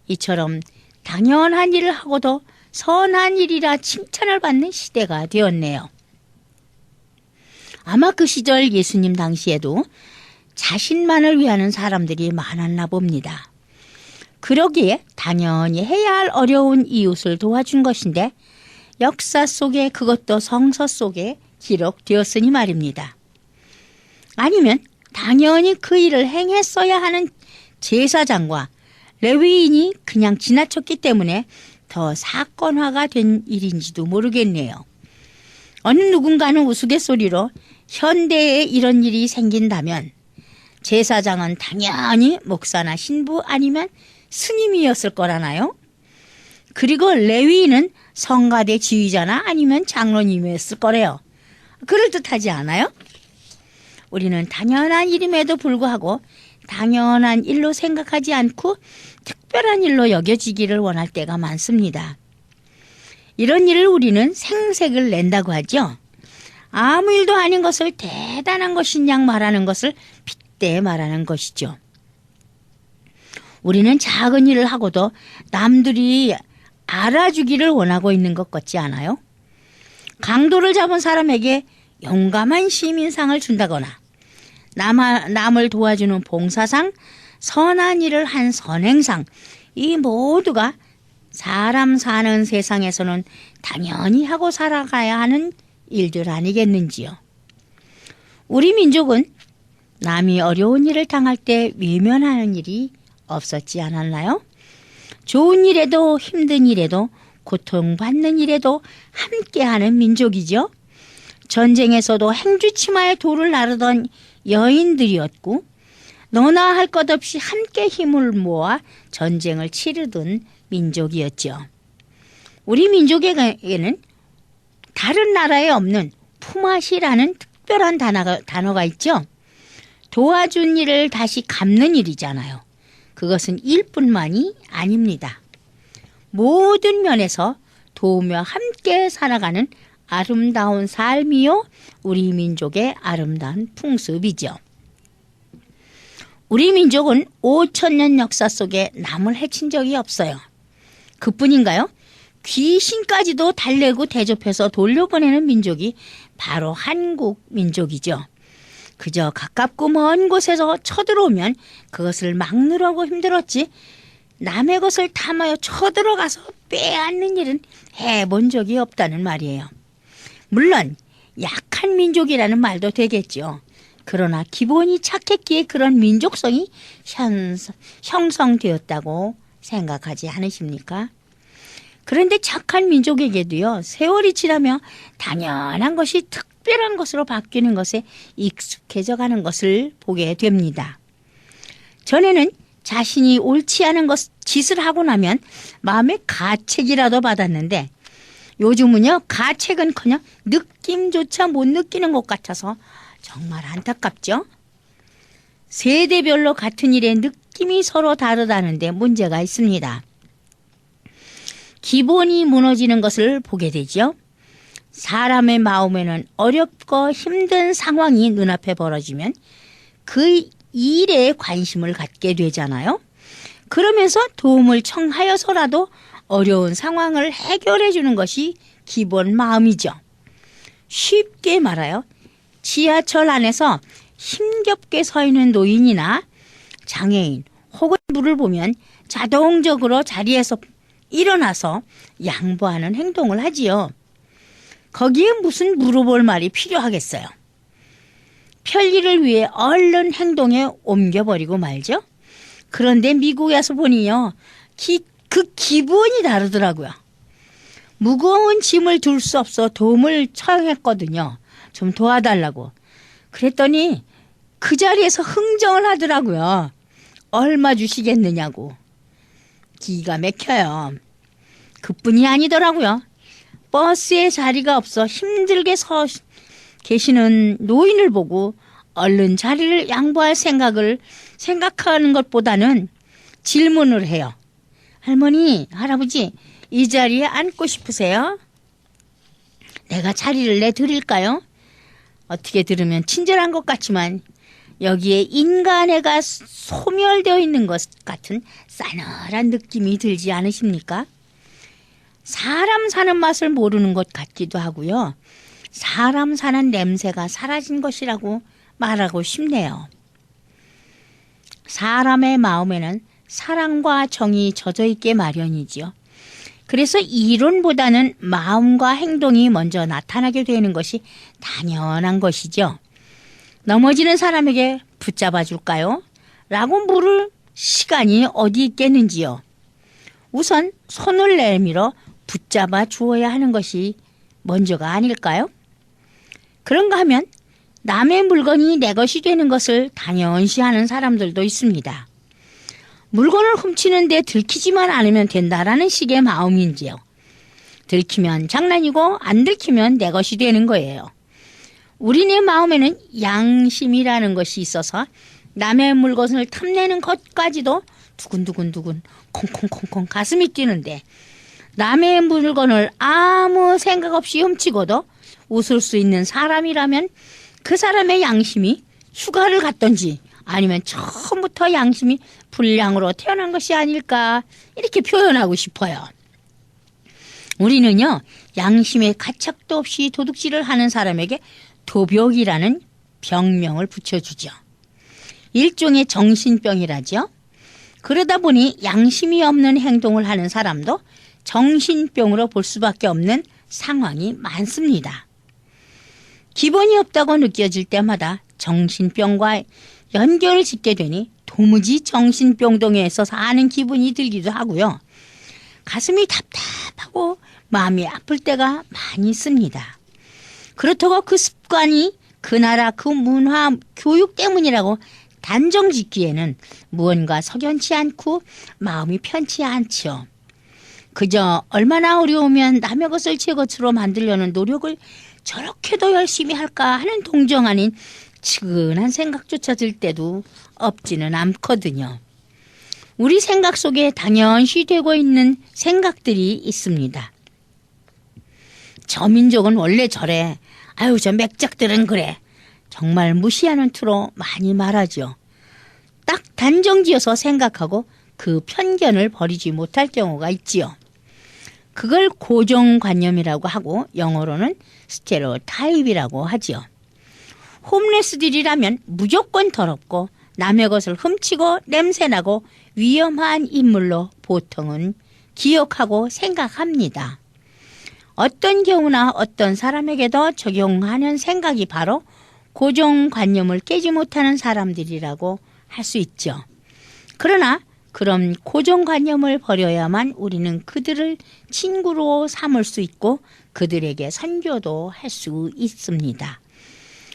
이처럼 당연한 일을 하고도 선한 일이라 칭찬을 받는 시대가 되었네요. 아마 그 시절 예수님 당시에도 자신만을 위하는 사람들이 많았나 봅니다. 그러기에 당연히 해야 할 어려운 이웃을 도와준 것인데 역사 속에 그것도 성서 속에 기록되었으니 말입니다. 아니면 당연히 그 일을 행했어야 하는 제사장과 레위인이 그냥 지나쳤기 때문에 더 사건화가 된 일인지도 모르겠네요. 어느 누군가는 우스갯소리로 현대에 이런 일이 생긴다면 제사장은 당연히 목사나 신부 아니면 스님이었을 거라나요? 그리고 레위인은 성가대 지휘자나 아니면 장로님이었을 거래요. 그럴듯하지 않아요? 우리는 당연한 일임에도 불구하고 당연한 일로 생각하지 않고 특별한 일로 여겨지기를 원할 때가 많습니다. 이런 일을 우리는 생색을 낸다고 하죠. 아무 일도 아닌 것을 대단한 것인 양 말하는 것을 빗대 말하는 것이죠. 우리는 작은 일을 하고도 남들이 알아주기를 원하고 있는 것 같지 않아요? 강도를 잡은 사람에게 용감한 시민상을 준다거나 남을 도와주는 봉사상, 선한 일을 한 선행상, 이 모두가 사람 사는 세상에서는 당연히 하고 살아가야 하는 일들 아니겠는지요. 우리 민족은 남이 어려운 일을 당할 때 외면하는 일이 없었지 않았나요? 좋은 일에도 힘든 일에도 고통받는 일에도 함께하는 민족이죠. 전쟁에서도 행주치마에 돌을 나르던 여인들이었고 너나 할 것 없이 함께 힘을 모아 전쟁을 치르던 민족이었죠. 우리 민족에게는 다른 나라에 없는 품앗이라는 특별한 단어가 있죠. 도와준 일을 다시 갚는 일이잖아요. 그것은 일뿐만이 아닙니다. 모든 면에서 도우며 함께 살아가는 아름다운 삶이요 우리 민족의 아름다운 풍습이죠. 우리 민족은 5,000년 역사 속에 남을 해친 적이 없어요. 그뿐인가요? 귀신까지도 달래고 대접해서 돌려보내는 민족이 바로 한국 민족이죠. 그저 가깝고 먼 곳에서 쳐들어오면 그것을 막느라고 힘들었지 남의 것을 탐하여 쳐들어가서 빼앗는 일은 해본 적이 없다는 말이에요. 물론 약한 민족이라는 말도 되겠죠. 그러나 기본이 착했기에 그런 민족성이 형성되었다고 생각하지 않으십니까? 그런데 착한 민족에게도요, 세월이 지나며 당연한 것이 특별한 것으로 바뀌는 것에 익숙해져 가는 것을 보게 됩니다. 전에는 자신이 옳지 않은 짓을 하고 나면 마음에 가책이라도 받았는데 요즘은요, 가책은커녕 느낌조차 못 느끼는 것 같아서 정말 안타깝죠? 세대별로 같은 일의 느낌이 서로 다르다는데 문제가 있습니다. 기본이 무너지는 것을 보게 되죠. 사람의 마음에는 어렵고 힘든 상황이 눈앞에 벌어지면 그 일에 관심을 갖게 되잖아요. 그러면서 도움을 청하여서라도 어려운 상황을 해결해 주는 것이 기본 마음이죠. 쉽게 말하여 지하철 안에서 힘겹게 서 있는 노인이나 장애인 혹은 물을 보면 자동적으로 자리에서 일어나서 양보하는 행동을 하지요. 거기에 무슨 물어볼 말이 필요하겠어요. 편리를 위해 얼른 행동에 옮겨버리고 말죠. 그런데 미국에서 보니요, 그 기분이 다르더라고요. 무거운 짐을 들 수 없어 도움을 청했거든요. 좀 도와달라고. 그랬더니 그 자리에서 흥정을 하더라고요. 얼마 주시겠느냐고. 기가 막혀요. 그뿐이 아니더라고요. 버스에 자리가 없어 힘들게 서 계시는 노인을 보고 얼른 자리를 양보할 생각하는 것보다는 질문을 해요. 할머니, 할아버지, 이 자리에 앉고 싶으세요? 내가 자리를 내드릴까요? 어떻게 들으면 친절한 것 같지만 여기에 인간애가 소멸되어 있는 것 같은 싸늘한 느낌이 들지 않으십니까? 사람 사는 맛을 모르는 것 같기도 하고요. 사람 사는 냄새가 사라진 것이라고 말하고 싶네요. 사람의 마음에는 사랑과 정이 젖어 있게 마련이지요. 그래서 이론보다는 마음과 행동이 먼저 나타나게 되는 것이 당연한 것이죠. 넘어지는 사람에게 붙잡아 줄까요? 라고 물을 시간이 어디 있겠는지요. 우선 손을 내밀어 붙잡아 주어야 하는 것이 먼저가 아닐까요? 그런가 하면 남의 물건이 내 것이 되는 것을 당연시하는 사람들도 있습니다. 물건을 훔치는데 들키지만 않으면 된다라는 식의 마음인지요. 들키면 장난이고 안 들키면 내 것이 되는 거예요. 우리네 마음에는 양심이라는 것이 있어서 남의 물건을 탐내는 것까지도 두근두근두근 콩콩콩콩 가슴이 뛰는데 남의 물건을 아무 생각 없이 훔치고도 웃을 수 있는 사람이라면 그 사람의 양심이 휴가를 갔던지 아니면 처음부터 양심이 불량으로 태어난 것이 아닐까 이렇게 표현하고 싶어요. 우리는요, 양심의 가책도 없이 도둑질을 하는 사람에게 도벽이라는 병명을 붙여주죠. 일종의 정신병이라죠. 그러다 보니 양심이 없는 행동을 하는 사람도 정신병으로 볼 수밖에 없는 상황이 많습니다. 기본이 없다고 느껴질 때마다 정신병과 연결을 짓게 되니 도무지 정신병동에서 사는 기분이 들기도 하고요. 가슴이 답답하고 마음이 아플 때가 많이 있습니다. 그렇다고 그 습관이 그 나라 그 문화 교육 때문이라고 단정 짓기에는 무언가 석연치 않고 마음이 편치 않죠. 그저 얼마나 어려우면 남의 것을 제 것으로 만들려는 노력을 저렇게도 열심히 할까 하는 동정 아닌 측은한 생각조차 들 때도 없지는 않거든요. 우리 생각 속에 당연시 되고 있는 생각들이 있습니다. 저 민족은 원래 저래. 아유, 저 맥작들은 그래. 정말 무시하는 투로 많이 말하죠. 딱 단정지어서 생각하고 그 편견을 버리지 못할 경우가 있지요. 그걸 고정관념이라고 하고 영어로는 스테레오타입이라고 하지요. 홈레스들이라면 무조건 더럽고 남의 것을 훔치고 냄새나고 위험한 인물로 보통은 기억하고 생각합니다. 어떤 경우나 어떤 사람에게도 적용하는 생각이 바로 고정관념을 깨지 못하는 사람들이라고 할 수 있죠. 그러나 그런 고정관념을 버려야만 우리는 그들을 친구로 삼을 수 있고 그들에게 선교도 할 수 있습니다.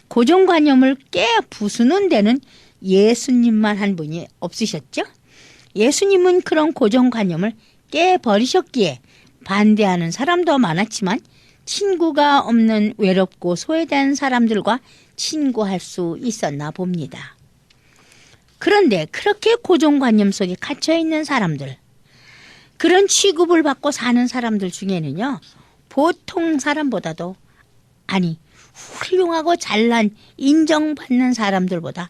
고정관념을 깨 부수는 데는 예수님만 한 분이 없으셨죠? 예수님은 그런 고정관념을 깨버리셨기에 반대하는 사람도 많았지만 친구가 없는 외롭고 소외된 사람들과 친구할 수 있었나 봅니다. 그런데 그렇게 고정관념 속에 갇혀있는 사람들, 그런 취급을 받고 사는 사람들 중에는요, 보통 사람보다도 아니 훌륭하고 잘난 인정받는 사람들보다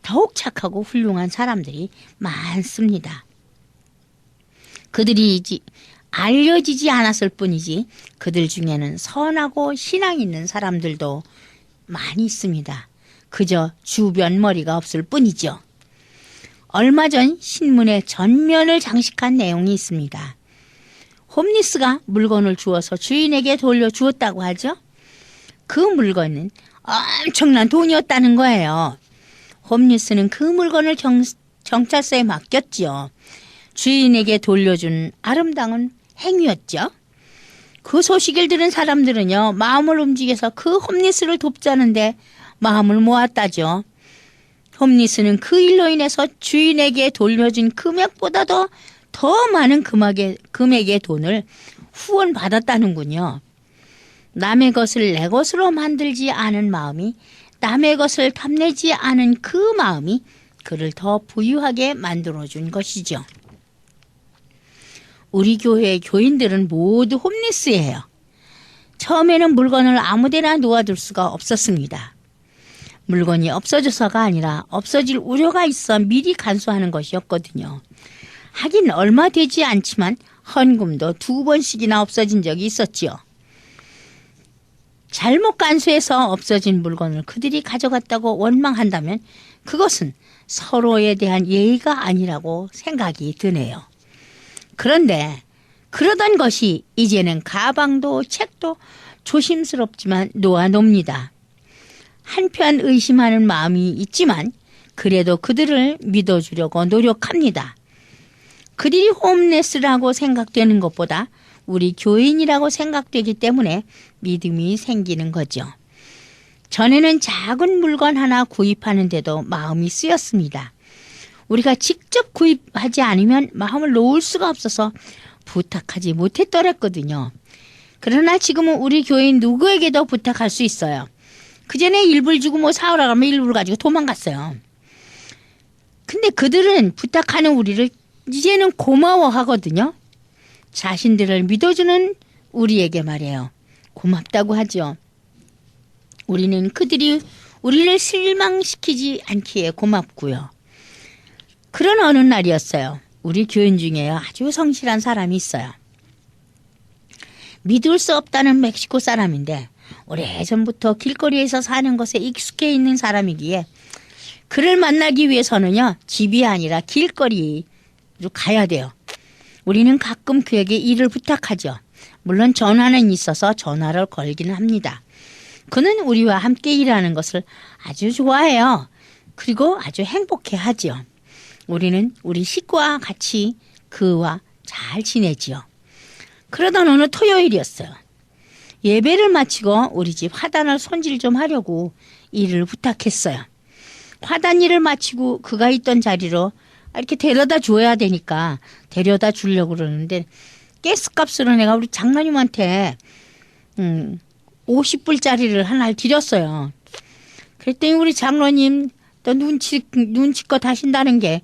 더욱 착하고 훌륭한 사람들이 많습니다. 그들이 알려지지 않았을 뿐이지 그들 중에는 선하고 신앙 있는 사람들도 많이 있습니다. 그저 주변 머리가 없을 뿐이죠. 얼마 전 신문에 전면을 장식한 내용이 있습니다. 홈리스가 물건을 주어서 주인에게 돌려주었다고 하죠. 그 물건은 엄청난 돈이었다는 거예요. 홈리스는 그 물건을 경찰서에 맡겼죠. 주인에게 돌려준 아름다운 행위였죠. 그 소식을 들은 사람들은요, 마음을 움직여서 그 홈리스를 돕자는데 마음을 모았다죠. 홈리스는 그 일로 인해서 주인에게 돌려준 금액보다도 더 많은 금액의 돈을 후원받았다는군요. 남의 것을 내 것으로 만들지 않은 마음이, 남의 것을 탐내지 않은 그 마음이 그를 더 부유하게 만들어준 것이죠. 우리 교회의 교인들은 모두 홈리스예요. 처음에는 물건을 아무데나 놓아둘 수가 없었습니다. 물건이 없어져서가 아니라 없어질 우려가 있어 미리 간수하는 것이었거든요. 하긴 얼마 되지 않지만 헌금도 2번씩이나 없어진 적이 있었지요. 잘못 간수해서 없어진 물건을 그들이 가져갔다고 원망한다면 그것은 서로에 대한 예의가 아니라고 생각이 드네요. 그런데 그러던 것이 이제는 가방도 책도 조심스럽지만 놓아놉니다. 한편 의심하는 마음이 있지만 그래도 그들을 믿어주려고 노력합니다. 그들이 홈레스라고 생각되는 것보다 우리 교인이라고 생각되기 때문에 믿음이 생기는 거죠. 전에는 작은 물건 하나 구입하는데도 마음이 쓰였습니다. 우리가 직접 구입하지 않으면 마음을 놓을 수가 없어서 부탁하지 못했더랬거든요. 그러나 지금은 우리 교인 누구에게도 부탁할 수 있어요. 그전에 일불 주고 뭐 사오라 하면 일불 가지고 도망갔어요. 근데 그들은 부탁하는 우리를 이제는 고마워하거든요. 자신들을 믿어주는 우리에게 말이에요. 고맙다고 하죠. 우리는 그들이 우리를 실망시키지 않기에 고맙고요. 그런 어느 날이었어요. 우리 교인 중에 아주 성실한 사람이 있어요. 믿을 수 없다는 멕시코 사람인데 오래전부터 길거리에서 사는 것에 익숙해 있는 사람이기에 그를 만나기 위해서는요. 집이 아니라 길거리로 가야 돼요. 우리는 가끔 그에게 일을 부탁하죠. 물론 전화는 있어서 전화를 걸기는 합니다. 그는 우리와 함께 일하는 것을 아주 좋아해요. 그리고 아주 행복해하지요. 우리는 우리 식구와 같이 그와 잘 지내지요. 그러던 어느 토요일이었어요. 예배를 마치고 우리 집 화단을 손질 좀 하려고 일을 부탁했어요. 화단 일을 마치고 그가 있던 자리로 이렇게 데려다 줘야 되니까 데려다 주려고 그러는데 가스값으로 내가 우리 장로님한테 50불짜리를 하나를 드렸어요. 그랬더니 우리 장로님 또 눈치껏 하신다는 게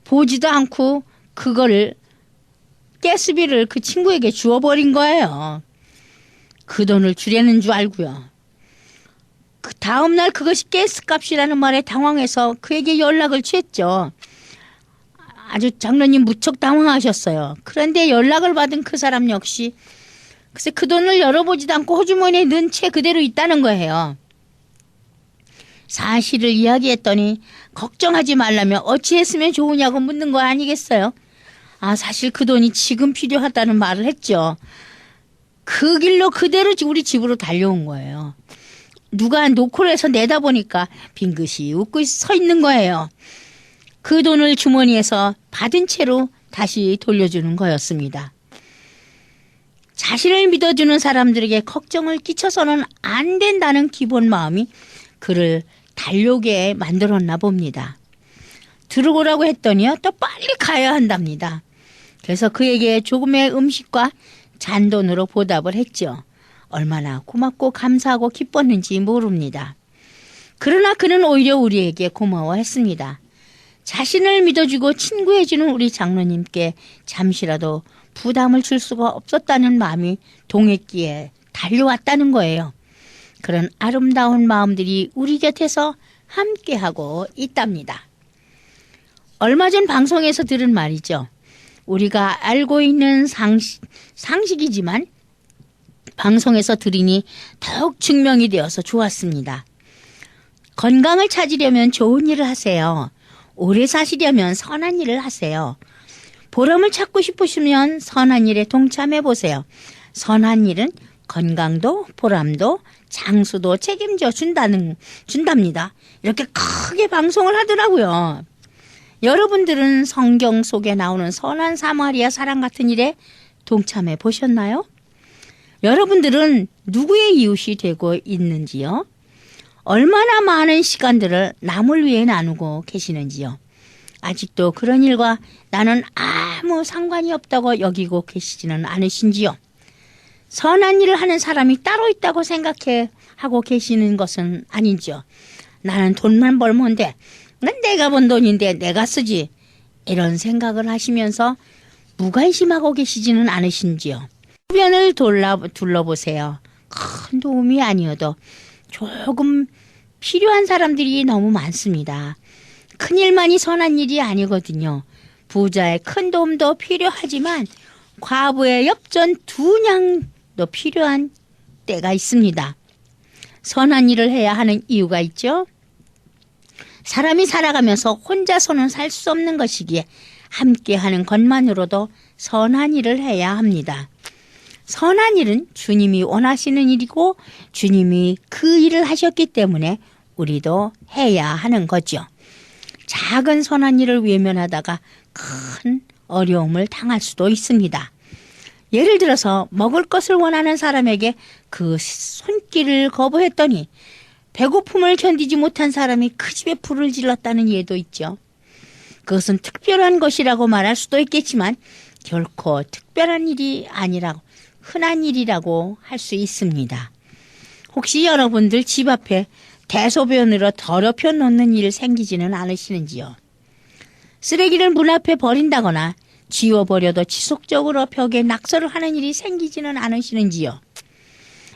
보지도 않고 그거를 가스비를 그 친구에게 주워버린 거예요. 그 돈을 주려는 줄 알고요. 그 다음날 그것이 가스값이라는 말에 당황해서 그에게 연락을 취했죠. 아주 장로님 무척 당황하셨어요. 그런데 연락을 받은 그 사람 역시 글쎄 그 돈을 열어보지도 않고 호주머니에 넣은 채 그대로 있다는 거예요. 사실을 이야기했더니 걱정하지 말라며 어찌했으면 좋으냐고 묻는 거 아니겠어요? 사실 그 돈이 지금 필요하다는 말을 했죠. 그 길로 그대로 우리 집으로 달려온 거예요. 누가 노크를 해서 내다보니까 빙긋이 웃고 서 있는 거예요. 그 돈을 주머니에서 받은 채로 다시 돌려주는 거였습니다. 자신을 믿어주는 사람들에게 걱정을 끼쳐서는 안 된다는 기본 마음이 그를 달려오게 만들었나 봅니다. 들어오라고 했더니요, 또 빨리 가야 한답니다. 그래서 그에게 조금의 음식과 잔돈으로 보답을 했죠. 얼마나 고맙고 감사하고 기뻤는지 모릅니다. 그러나 그는 오히려 우리에게 고마워했습니다. 자신을 믿어주고 친구해주는 우리 장로님께 잠시라도 부담을 줄 수가 없었다는 마음이 동했기에 달려왔다는 거예요. 그런 아름다운 마음들이 우리 곁에서 함께하고 있답니다. 얼마 전 방송에서 들은 말이죠. 우리가 알고 있는 상식이지만 방송에서 들으니 더욱 증명이 되어서 좋았습니다. 건강을 찾으려면 좋은 일을 하세요. 오래 사시려면 선한 일을 하세요. 보람을 찾고 싶으시면 선한 일에 동참해 보세요. 선한 일은 건강도 보람도 장수도 책임져 준답니다. 이렇게 크게 방송을 하더라고요. 여러분들은 성경 속에 나오는 선한 사마리아 사람 같은 일에 동참해 보셨나요? 여러분들은 누구의 이웃이 되고 있는지요? 얼마나 많은 시간들을 남을 위해 나누고 계시는지요? 아직도 그런 일과 나는 아무 상관이 없다고 여기고 계시지는 않으신지요? 선한 일을 하는 사람이 따로 있다고 생각해 하고 계시는 것은 아니죠. 나는 돈만 벌면 돼. 난 내가 번 돈인데 내가 쓰지. 이런 생각을 하시면서 무관심하고 계시지는 않으신지요. 주변을 둘러보세요. 큰 도움이 아니어도 조금 필요한 사람들이 너무 많습니다. 큰일만이 선한 일이 아니거든요. 부자의 큰 도움도 필요하지만 과부의 엽전 두 냥도 필요한 때가 있습니다. 선한 일을 해야 하는 이유가 있죠. 사람이 살아가면서 혼자서는 살 수 없는 것이기에 함께하는 것만으로도 선한 일을 해야 합니다. 선한 일은 주님이 원하시는 일이고 주님이 그 일을 하셨기 때문에 우리도 해야 하는 거죠. 작은 선한 일을 외면하다가 큰 어려움을 당할 수도 있습니다. 예를 들어서 먹을 것을 원하는 사람에게 그 손길을 거부했더니 배고픔을 견디지 못한 사람이 그 집에 불을 질렀다는 예도 있죠. 그것은 특별한 것이라고 말할 수도 있겠지만 결코 특별한 일이 아니라고 흔한 일이라고 할 수 있습니다. 혹시 여러분들 집 앞에 대소변으로 더럽혀 놓는 일 생기지는 않으시는지요? 쓰레기를 문 앞에 버린다거나 지워버려도 지속적으로 벽에 낙서를 하는 일이 생기지는 않으시는지요?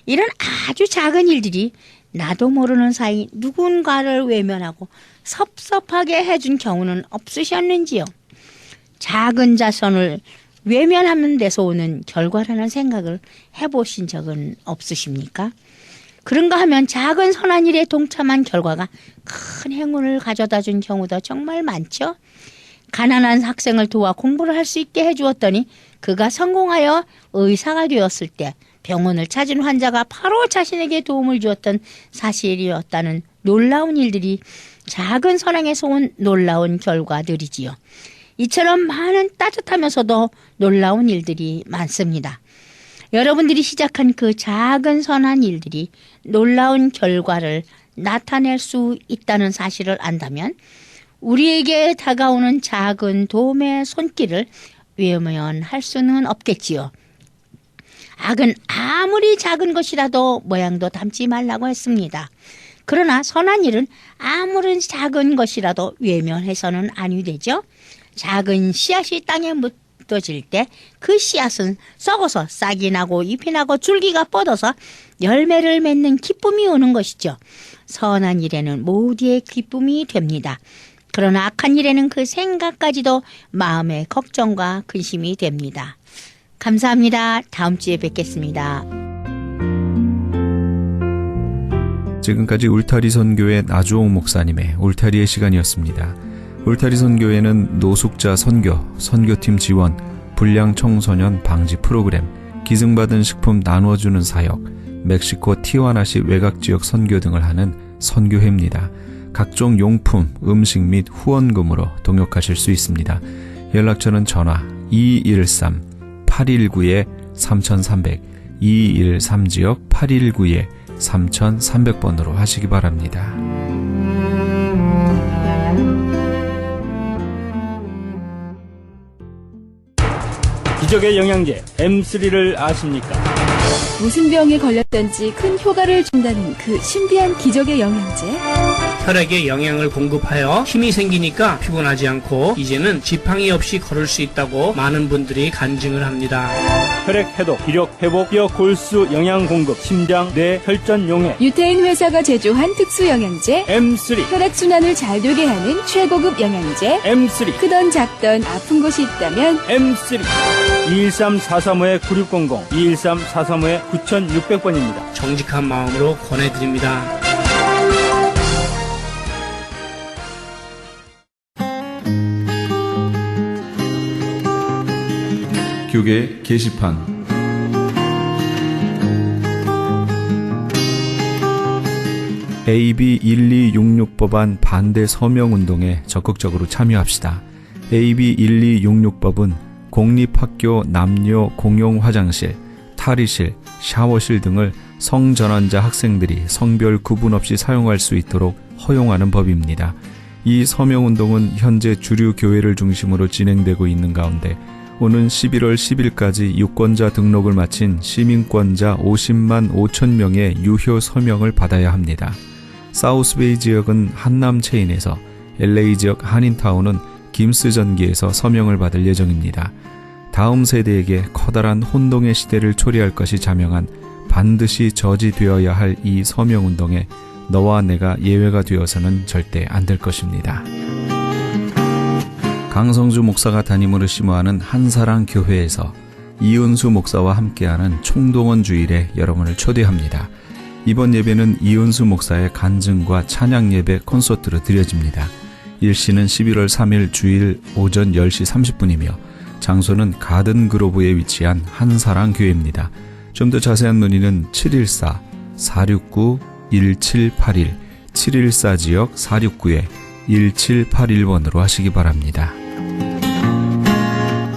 이런 아주 작은 일들이 나도 모르는 사이 누군가를 외면하고 섭섭하게 해준 경우는 없으셨는지요? 작은 자선을 외면하는 데서 오는 결과라는 생각을 해보신 적은 없으십니까? 그런가 하면 작은 선한 일에 동참한 결과가 큰 행운을 가져다 준 경우도 정말 많죠. 가난한 학생을 도와 공부를 할 수 있게 해주었더니 그가 성공하여 의사가 되었을 때 병원을 찾은 환자가 바로 자신에게 도움을 주었던 사실이었다는 놀라운 일들이 작은 선행에서 온 놀라운 결과들이지요. 이처럼 많은 따뜻하면서도 놀라운 일들이 많습니다. 여러분들이 시작한 그 작은 선한 일들이 놀라운 결과를 나타낼 수 있다는 사실을 안다면 우리에게 다가오는 작은 도움의 손길을 외면할 수는 없겠지요. 악은 아무리 작은 것이라도 모양도 담지 말라고 했습니다. 그러나 선한 일은 아무런 작은 것이라도 외면해서는 아니 되죠. 작은 씨앗이 땅에 묻어질 때 그 씨앗은 썩어서 싹이 나고 잎이 나고 줄기가 뻗어서 열매를 맺는 기쁨이 오는 것이죠. 선한 일에는 모두의 기쁨이 됩니다. 그러나 악한 일에는 그 생각까지도 마음의 걱정과 근심이 됩니다. 감사합니다. 다음 주에 뵙겠습니다. 지금까지 울타리 선교회 나주홍 목사님의 울타리의 시간이었습니다. 울타리 선교회는 노숙자 선교, 선교팀 지원, 불량 청소년 방지 프로그램, 기증받은 식품 나눠주는 사역, 멕시코 티와나시 외곽지역 선교 등을 하는 선교회입니다. 각종 용품, 음식 및 후원금으로 동역하실 수 있습니다. 연락처는 전화 213-819-3300, 213지역 819-3300번으로 하시기 바랍니다. 기적의 영양제 M3를 아십니까? 무슨 병에 걸렸던지 큰 효과를 준다는 그 신비한 기적의 영양제. 혈액에 영양을 공급하여 힘이 생기니까 피곤하지 않고 이제는 지팡이 없이 걸을 수 있다고 많은 분들이 간증을 합니다. 혈액 해독, 기력 회복, 뼈 골수 영양 공급, 심장, 뇌, 혈전 용해. 유태인 회사가 제조한 특수 영양제. M3. 혈액 순환을 잘 되게 하는 최고급 영양제. M3. 크던 작던 아픈 곳이 있다면 M3. 213-435-9600, 213-435-9600번입니다. 정직한 마음으로 권해드립니다. 교계 게시판. AB1266법안 반대 서명운동에 적극적으로 참여합시다. AB1266법은 공립학교 남녀 공용 화장실, 탈의실, 샤워실 등을 성전환자 학생들이 성별 구분 없이 사용할 수 있도록 허용하는 법입니다. 이 서명운동은 현재 주류 교회를 중심으로 진행되고 있는 가운데 오는 11월 10일까지 유권자 등록을 마친 시민권자 50만 5천 명의 유효 서명을 받아야 합니다. 사우스베이 지역은 한남 체인에서, LA 지역 한인타운은 김스 전기에서 서명을 받을 예정입니다. 다음 세대에게 커다란 혼동의 시대를 초래할 것이 자명한 반드시 저지되어야 할 이 서명운동에 너와 내가 예외가 되어서는 절대 안 될 것입니다. 강성주 목사가 담임으로 심호하는 한사랑 교회에서 이은수 목사와 함께하는 총동원 주일에 여러분을 초대합니다. 이번 예배는 이은수 목사의 간증과 찬양 예배 콘서트로 드려집니다. 일시는 11월 3일 주일 오전 10시 30분이며 장소는 가든그로브에 위치한 한사랑 교회입니다. 좀 더 자세한 문의는 714-469-1781 714지역 469-1781번으로 하시기 바랍니다.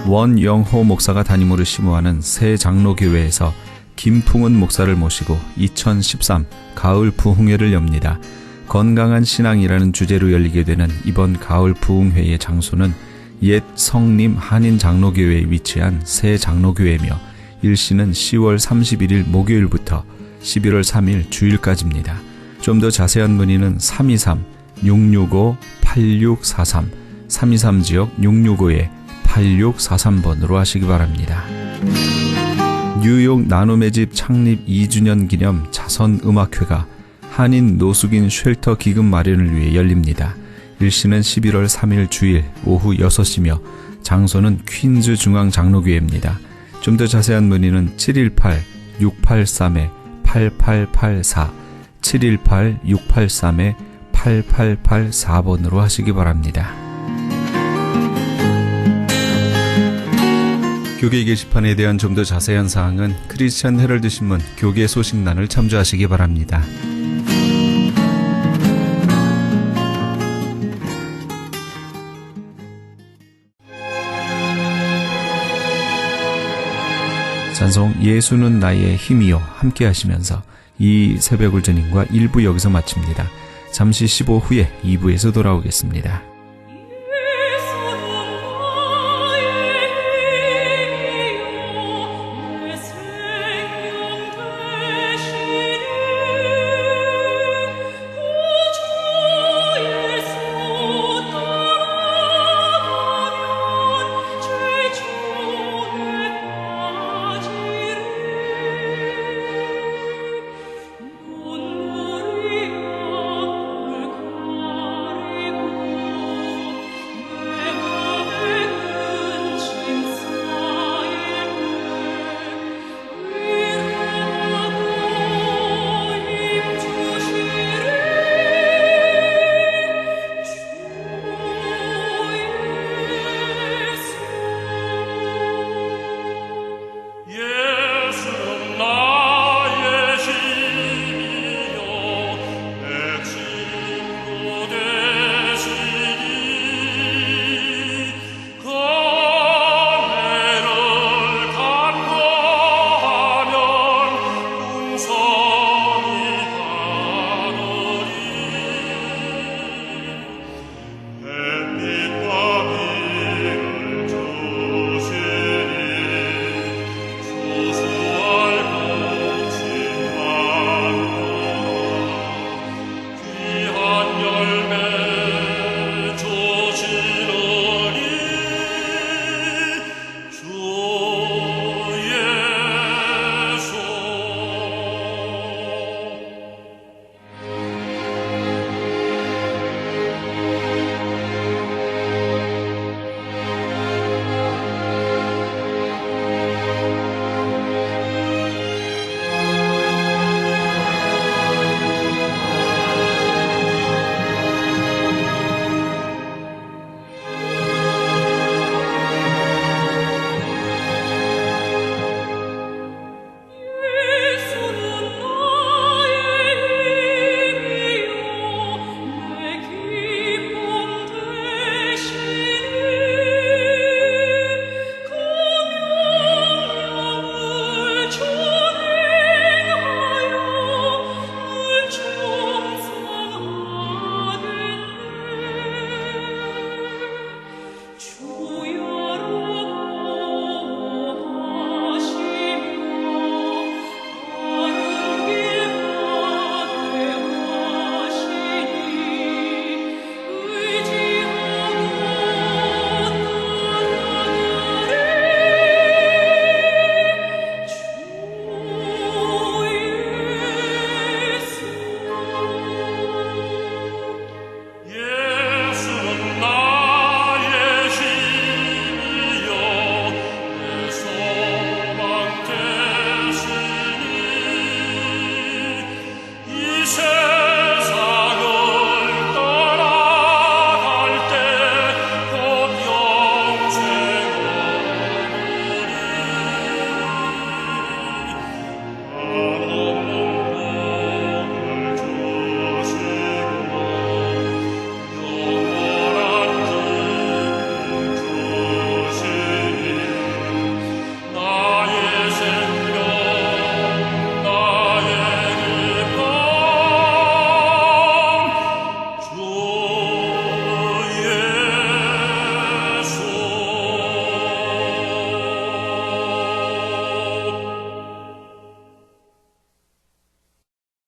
원영호 목사가 담임으로 심호하는 새 장로교회에서 김풍은 목사를 모시고 2013 가을 부흥회를 엽니다. 건강한 신앙이라는 주제로 열리게 되는 이번 가을 부흥회의 장소는 옛 성림 한인 장로교회에 위치한 새 장로교회며 일시는 10월 31일 목요일부터 11월 3일 주일까지입니다. 좀 더 자세한 문의는 323-665-8643 323지역 665-8643번으로 하시기 바랍니다. 뉴욕 나눔의 집 창립 2주년 기념 자선음악회가 한인 노숙인 쉘터 기금 마련을 위해 열립니다. 일시는 11월 3일 주일 오후 6시며 장소는 퀸즈 중앙장로교회입니다. 좀 더 자세한 문의는 718-683-8884 718-683-8884번으로 하시기 바랍니다. 교계 게시판에 대한 좀 더 자세한 사항은 크리스천 헤럴드 신문 교계 소식란을 참조하시기 바랍니다. 찬송 예수는 나의 힘이요 함께 하시면서 이 새벽 울전인과 1부 여기서 마칩니다. 잠시 15 후에 2부에서 돌아오겠습니다.